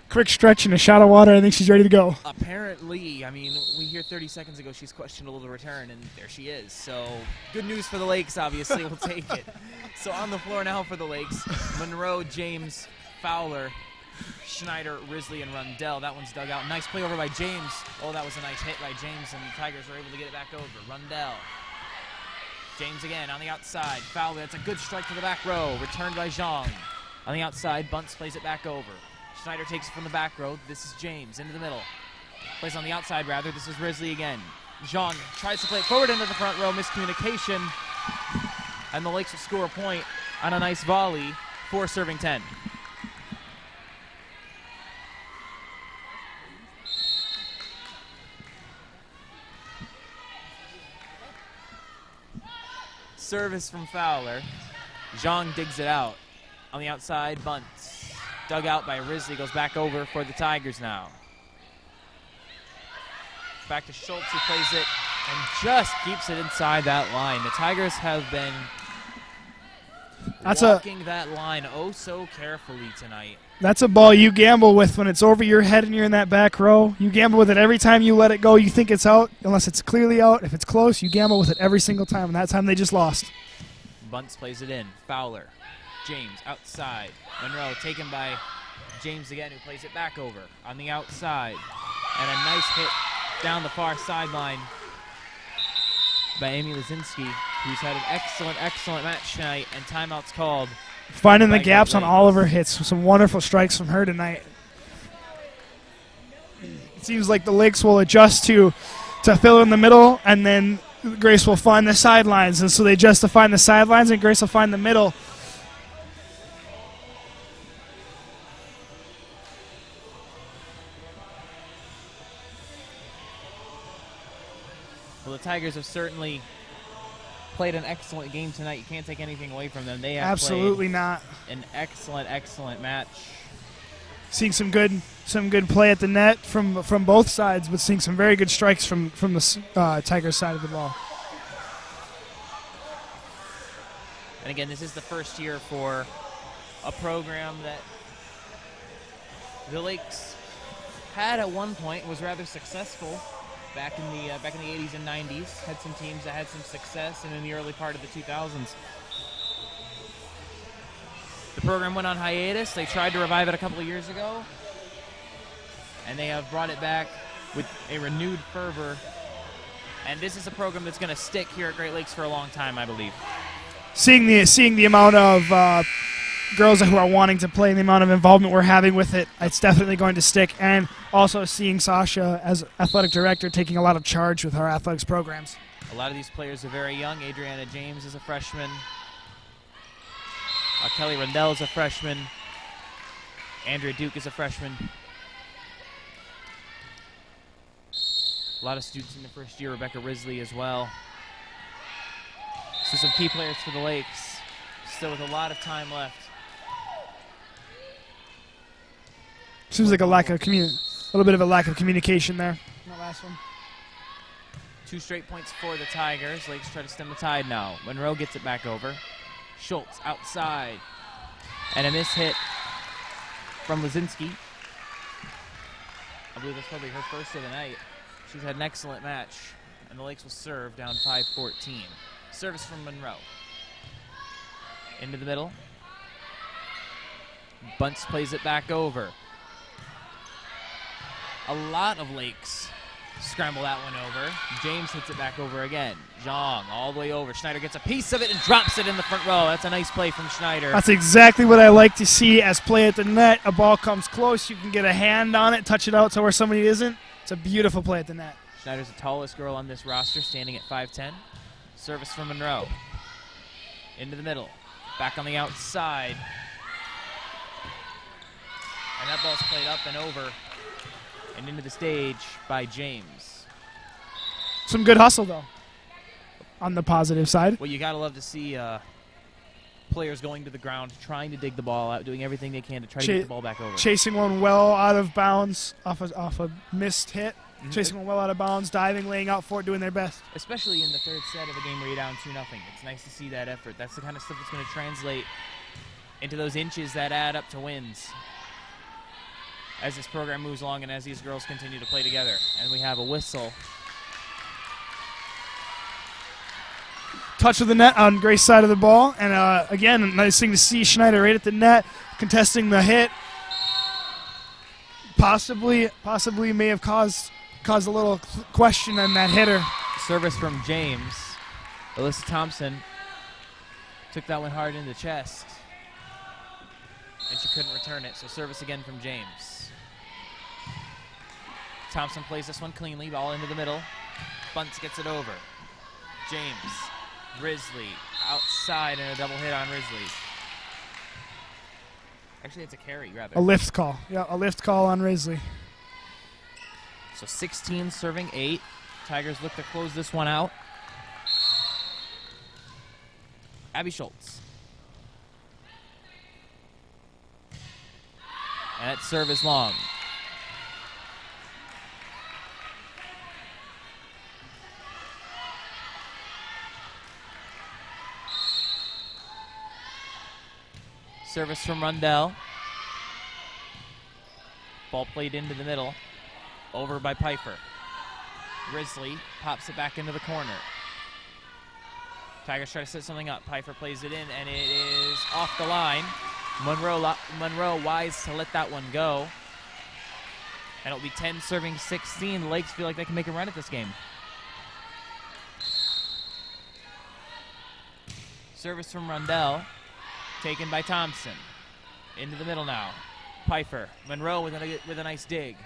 Quick stretch and a shot of water. I think she's ready to go. Apparently, I mean, we hear 30 seconds ago she's questionable to return, and there she is. So good news for the Lakes, obviously. We'll take it. So on the floor now for the Lakes, Monroe, James, Fowler, Schneider, Risley, and Rundell. That one's dug out. Nice play over by James. Oh, that was a nice hit by James, and the Tigers were able to get it back over. Rundell. James again on the outside. Fowler, that's a good strike to the back row. Returned by Zhang. On the outside, Bunce plays it back over. Schneider takes it from the back row. This is James into the middle. Plays on the outside, rather. This is Risley again. Zhang tries to play it forward into the front row. Miscommunication. And the Lakes will score a point on a nice volley for serving 10. Service from Fowler. Zhang digs it out. On the outside, Bunce. Dug out by Risley, goes back over for the Tigers now. Back to Schultz, who plays it and just keeps it inside that line. The Tigers have been walking that line oh so carefully tonight. That's a ball you gamble with when it's over your head and you're in that back row. You gamble with it every time you let it go. You think it's out, unless it's clearly out. If it's close, you gamble with it every single time, and that time they just lost. Bunce plays it in. Fowler. James outside. Monroe taken by James again, who plays it back over on the outside. And a nice hit down the far sideline by Amy Lazinski, who's had an excellent match tonight, and timeouts called. Finding the gaps on all of her hits. Some wonderful strikes from her tonight. It seems like the Lakes will adjust to fill in the middle, and then Grace will find the sidelines. And so they adjust to find the sidelines, and Grace will find the middle. Well, the Tigers have certainly played an excellent game tonight. You can't take anything away from them. They have Absolutely played not. An excellent match. Seeing some good play at the net from both sides, but seeing some very good strikes from the Tigers side of the ball. And again, this is the first year for a program that the Lakes had at one point, was rather successful. Back in the 80s and 90s, had some teams that had some success, and in the early part of the 2000s. The program went on hiatus. They tried to revive it a couple of years ago, and they have brought it back with a renewed fervor. And this is a program that's going to stick here at Great Lakes for a long time, I believe. Seeing the amount of girls who are wanting to play, and the amount of involvement we're having with it, it's definitely going to stick. And also seeing Sasha as athletic director taking a lot of charge with our athletics programs. A lot of these players are very young. Adriana James is a freshman. Kelly Rundell is a freshman. Andrea Duke is a freshman. A lot of students in the first year. Rebecca Risley as well. So some key players for the Lakes. Still with a lot of time left. Seems like a little bit of a lack of communication there. That last one. 2 straight points for the Tigers. Lakes try to stem the tide now. Monroe gets it back over. Schultz outside. And a miss hit from Lazinski. I believe that's probably her first of the night. She's had an excellent match. And the Lakes will serve down 5-14. Service from Monroe. Into the middle. Bunce plays it back over. A lot of Lakes scramble that one over. James hits it back over again. Zhang all the way over. Schneider gets a piece of it and drops it in the front row. That's a nice play from Schneider. That's exactly what I like to see as play at the net. A ball comes close, you can get a hand on it, touch it out to where somebody isn't. It's a beautiful play at the net. Schneider's the tallest girl on this roster, standing at 5'10". Service from Monroe. Into the middle. Back on the outside. And that ball's played up and over and into the stage by James. Some good hustle, though, on the positive side. Well, you got to love to see players going to the ground, trying to dig the ball out, doing everything they can to try to get the ball back over. Chasing one well out of bounds off a missed hit. Mm-hmm. Chasing one well out of bounds, diving, laying out for it, doing their best. Especially in the third set of a game where you're down 2-0. It's nice to see that effort. That's the kind of stuff that's going to translate into those inches that add up to wins as this program moves along and as these girls continue to play together. And we have a whistle. Touch of the net on Grace's side of the ball. And again, nice thing to see Schneider right at the net, contesting the hit. Possibly may have caused a little question on that hitter. Service from James. Alyssa Thompson took that one hard in the chest, and she couldn't return it, so service again from James. Thompson plays this one cleanly, ball into the middle. Bunce gets it over. James, Risley, outside, and a double hit on Risley. Actually, it's a carry, rather. A lift call. Yeah, a lift call on Risley. So 16 serving 8. Tigers look to close this one out. Abby Schultz. And that serve is long. Service from Rundell. Ball played into the middle. Over by Pfeiffer. Risley pops it back into the corner. Tigers try to set something up. Pfeiffer plays it in, and it is off the line. Monroe wise to let that one go. And it'll be 10 serving 16. The Lakes feel like they can make a run at this game. Service from Rundell. Taken by Thompson. Into the middle now. Pfeiffer. Monroe with a nice dig.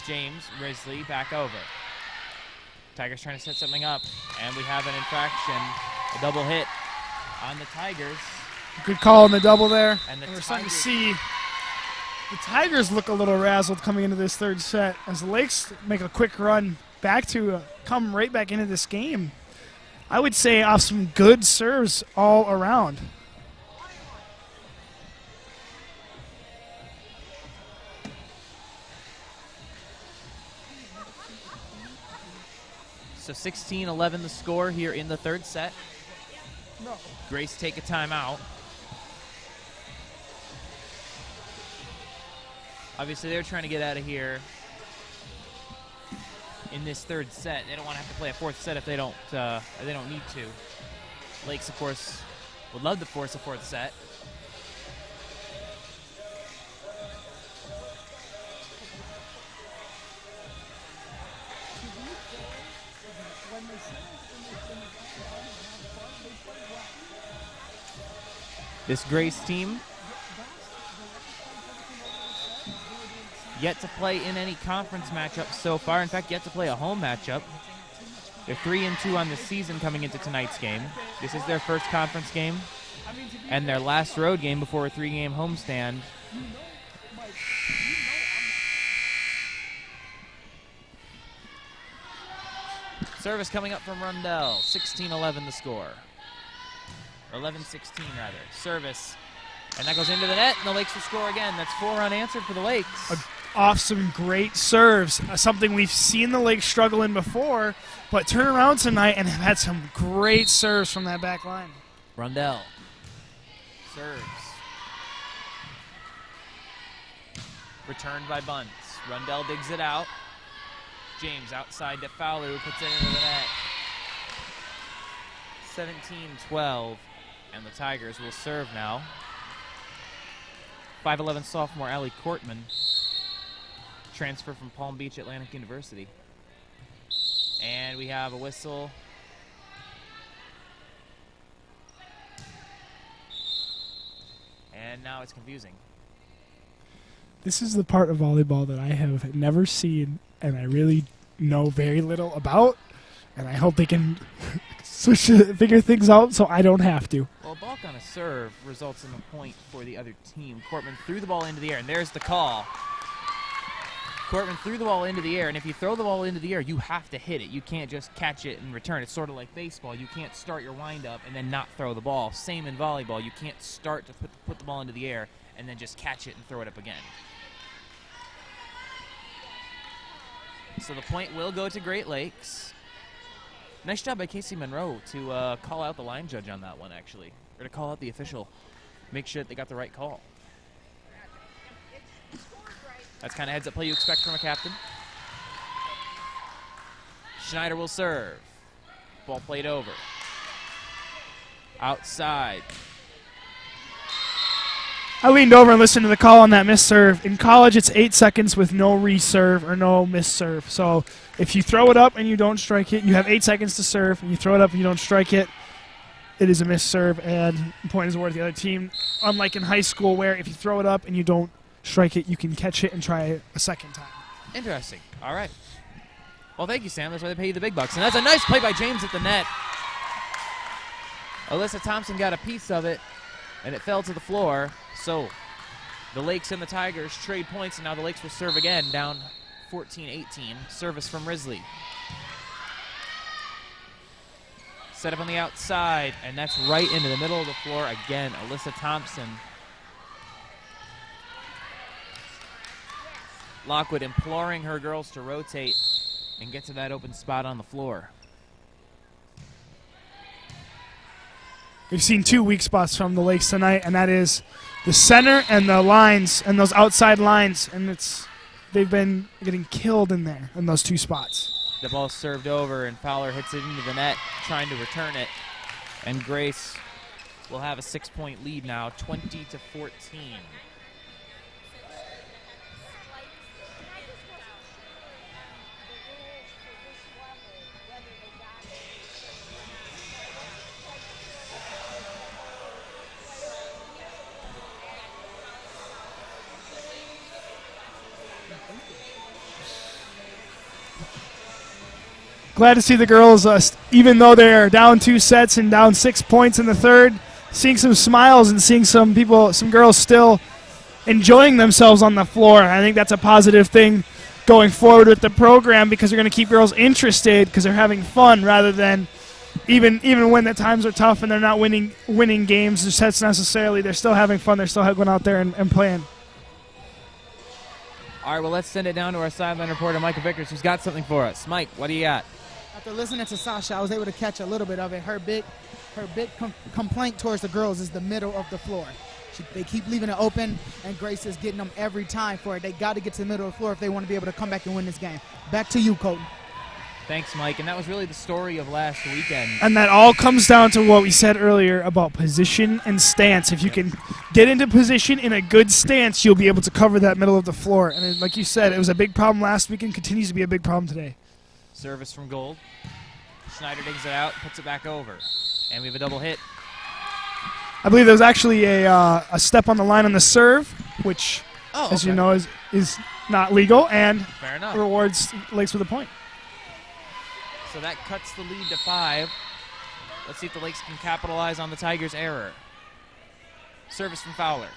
James, Risley, back over. Tigers trying to set something up, and we have an infraction, a double hit on the Tigers. Good call on the double there. And we're starting to see the Tigers look a little razzled coming into this third set as the Lakes make a quick run back to come right back into this game. I would say off some good serves all around. So 16-11 the score here in the third set. Grace take a timeout. Obviously, they're trying to get out of here in this third set. They don't want to have to play a fourth set if they don't need to. Lakes, of course, would love to force a fourth set. This Grace team yet to play in any conference matchups so far. In fact, yet to play a home matchup. They're 3-2 on the season coming into tonight's game. This is their first conference game and their last road game before a 3-game homestand. Service coming up from Rundell. 16-11 the score. 11-16 rather. Service. And that goes into the net, and the Lakes will score again. That's 4 unanswered for the Lakes. Off some great serves, something we've seen the Lakes struggle in before, but turn around tonight and have had some great serves from that back line. Rundell serves. Returned by Bunce. Rundell digs it out. James outside to Fowler, who puts it into the net. 17-12. And the Tigers will serve now. 5'11 sophomore Allie Cortman, transfer from Palm Beach Atlantic University. And we have a whistle. And now it's confusing. This is the part of volleyball that I have never seen and I really know very little about. And I hope they can figure things out so I don't have to. Well, a balk on a serve results in a point for the other team. Courtman threw the ball into the air, and there's the call. Courtman threw the ball into the air, and if you throw the ball into the air, you have to hit it. You can't just catch it and return. It's sort of like baseball. You can't start your windup and then not throw the ball. Same in volleyball. You can't start to put the ball into the air and then just catch it and throw it up again. So the point will go to Great Lakes. Nice job by Casey Monroe to call out the line judge on that one, actually. Or to call out the official. Make sure that they got the right call. That's kind of heads-up play you expect from a captain. Schneider will serve. Ball played over. Outside. I leaned over and listened to the call on that missed serve. In college, it's 8 seconds with no reserve or no missed serve. So if you throw it up and you don't strike it, you have 8 seconds to serve. And you throw it up and you don't strike it, it is a missed serve, and the point is awarded to the other team. Unlike in high school, where if you throw it up and you don't strike it, you can catch it and try it a second time. Interesting. All right. Well, thank you, Sam. That's why they pay you the big bucks. And that's a nice play by James at the net. Alyssa Thompson got a piece of it, and it fell to the floor. So the Lakes and the Tigers trade points, and now the Lakes will serve again, down 14-18. Service from Risley. Set up on the outside, and that's right into the middle of the floor again. Alyssa Thompson. Lockwood imploring her girls to rotate and get to that open spot on the floor. We've seen 2 weak spots from the Lakes tonight, and that is the center and the lines and those outside lines, and they've been getting killed in there in those 2 spots. The ball served over, and Fowler hits it into the net, trying to return it. And Grace will have a 6-point lead now, 20-14. Glad to see the girls, even though they're down 2 sets and down 6 points in the third, seeing some smiles and seeing some girls still enjoying themselves on the floor. I think that's a positive thing going forward with the program, because they're going to keep girls interested because they're having fun, rather than even when the times are tough and they're not winning games or sets necessarily. They're still having fun. They're still going out there and playing. All right, well, let's send it down to our sideline reporter, Micah Vickers, who's got something for us. Mike, what do you got? After listening to Sasha, I was able to catch a little bit of it. Her big complaint towards the girls is the middle of the floor. They keep leaving it open, and Grace is getting them every time for it. They got to get to the middle of the floor if they want to be able to come back and win this game. Back to you, Colton. Thanks, Mike. And that was really the story of last weekend. And that all comes down to what we said earlier about position and stance. If you can get into position in a good stance, you'll be able to cover that middle of the floor. And like you said, it was a big problem last week and continues to be a big problem today. Service from Gold. Schneider digs it out, puts it back over. And we have a double hit. I believe there was actually a step on the line on the serve, which, as you know, is not legal, and fair enough, rewards Lakes with a point. So that cuts the lead to 5. Let's see if the Lakes can capitalize on the Tigers' error. Service from Fowler.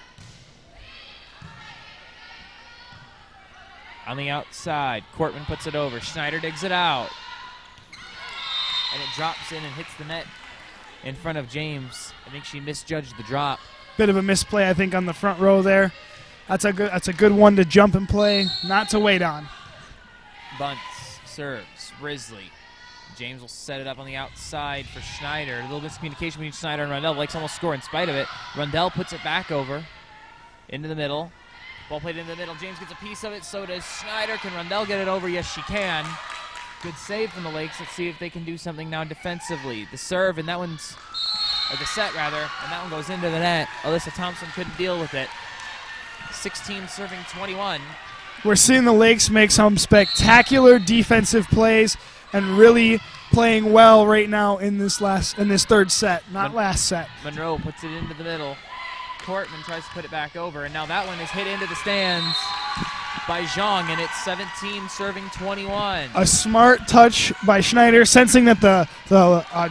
On the outside, Courtman puts it over. Schneider digs it out. And it drops in and hits the net in front of James. I think she misjudged the drop. Bit of a misplay, I think, on the front row there. That's a good one to jump and play, not to wait on. Bunts, serves, Risley. James will set it up on the outside for Schneider. A little miscommunication between Schneider and Rundell. Lakes almost score in spite of it. Rundell puts it back over into the middle. Ball played into the middle. James gets a piece of it. So does Schneider. Can Rundell get it over? Yes, she can. Good save from the Lakes. Let's see if they can do something now defensively. The serve, and that one's, or the set rather, and that one goes into the net. Alyssa Thompson couldn't deal with it. 16 serving 21. We're seeing the Lakes make some spectacular defensive plays and really playing well right now in this third set, last set. Monroe puts it into the middle. Portman tries to put it back over, and now that one is hit into the stands. by Zhang, and it's 17 serving 21. A smart touch by Schneider, sensing that the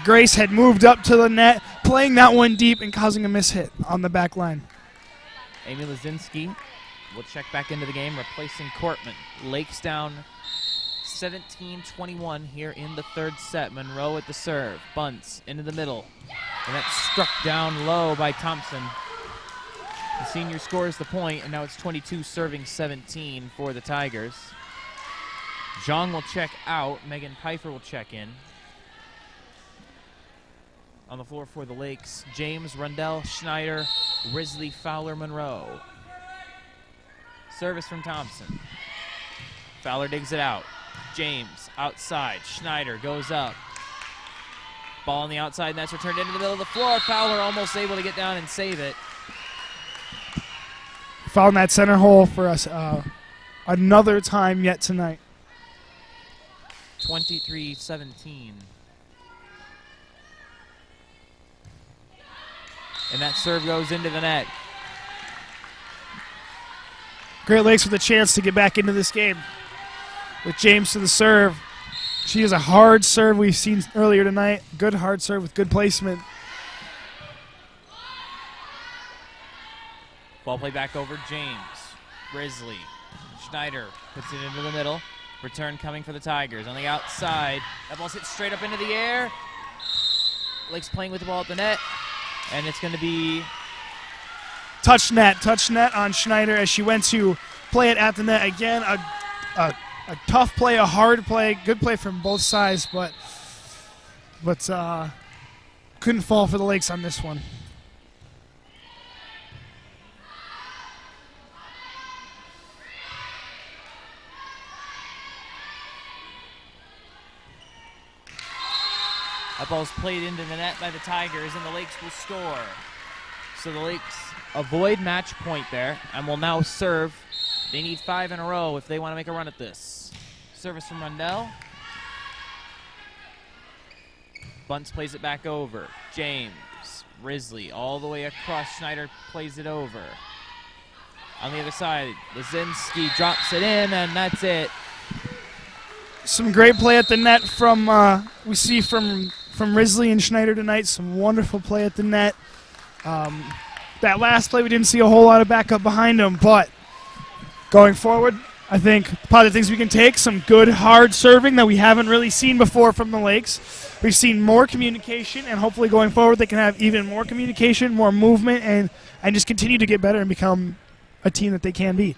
Grace had moved up to the net, playing that one deep and causing a mishit on the back line. Amy Lazinski will check back into the game, replacing Cortman. Lakes down 17-21 here in the third set. Monroe at the serve. Bunts into the middle. And that's struck down low by Thompson. The senior scores the point, and now it's 22 serving 17 for the Tigers. Zhang will check out. Megan Pfeiffer will check in. On the floor for the Lakes, James, Rundell, Schneider, Risley, Fowler, Monroe. Service from Thompson. Fowler digs it out. James outside. Schneider goes up. Ball on the outside, and that's returned into the middle of the floor. Fowler almost able to get down and save it. Found that center hole for us another time yet tonight. 23-17. And that serve goes into the net. Great Lakes with a chance to get back into this game. With James to the serve. She is a hard serve we've seen earlier tonight. Good hard serve with good placement. Ball play back over James. Risley. Schneider puts it into the middle. Return coming for the Tigers. On the outside. That ball's hit straight up into the air. Lakes playing with the ball at the net. And it's going to be Touch net on Schneider as she went to play it at the net. Again, a tough play, a hard play, good play from both sides, but couldn't fall for the Lakes on this one. that ball's played into the net by the Tigers, and the Lakes will score. So the Lakes avoid match point there and will now serve. They need 5 in a row if they want to make a run at this. Service from Rundell. Bunts plays it back over. James, Risley, all the way across. Schneider plays it over. On the other side, Lazinski drops it in, and that's it. Some great play at the net from we see from Risley and Schneider tonight. Some wonderful play at the net. That last play we didn't see a whole lot of backup behind them, but going forward, I think positive things we can take. Some good hard serving that we haven't really seen before from the Lakes. We've seen more communication, and hopefully going forward they can have even more communication, more movement, and just continue to get better and become a team that they can be.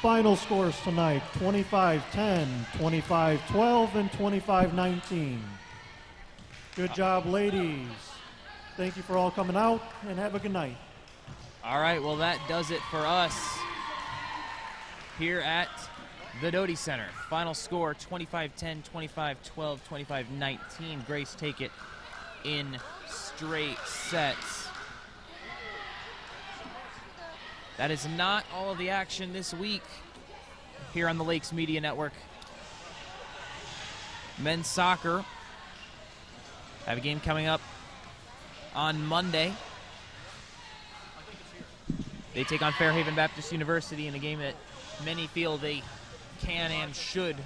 Final scores tonight, 25-10, 25-12, and 25-19. Good job, ladies. Thank you for all coming out, and have a good night. All right, well, that does it for us here at the Doty Center. Final score, 25-10, 25-12, 25-19. Grace take it in straight sets. That is not all of the action this week here on the Lakes Media Network. Men's soccer have a game coming up on Monday. They take on Fairhaven Baptist University in a game that many feel they can and should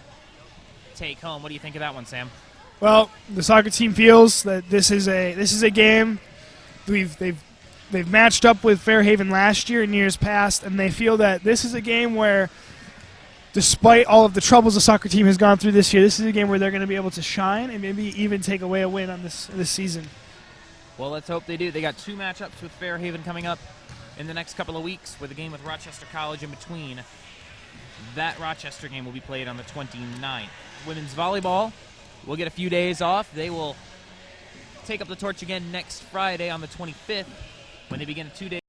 take home. What do you think of that one, Sam? Well, the soccer team feels that this is a game they've matched up with Fairhaven last year and years past, and they feel that this is a game where despite all of the troubles the soccer team has gone through this year, this is a game where they're going to be able to shine and maybe even take away a win on this season. Well, let's hope they do. They got 2 matchups with Fairhaven coming up in the next couple of weeks, with a game with Rochester College in between. That Rochester game will be played on the 29th. Women's volleyball will get a few days off. They will take up the torch again next Friday on the 25th when they begin a 2-day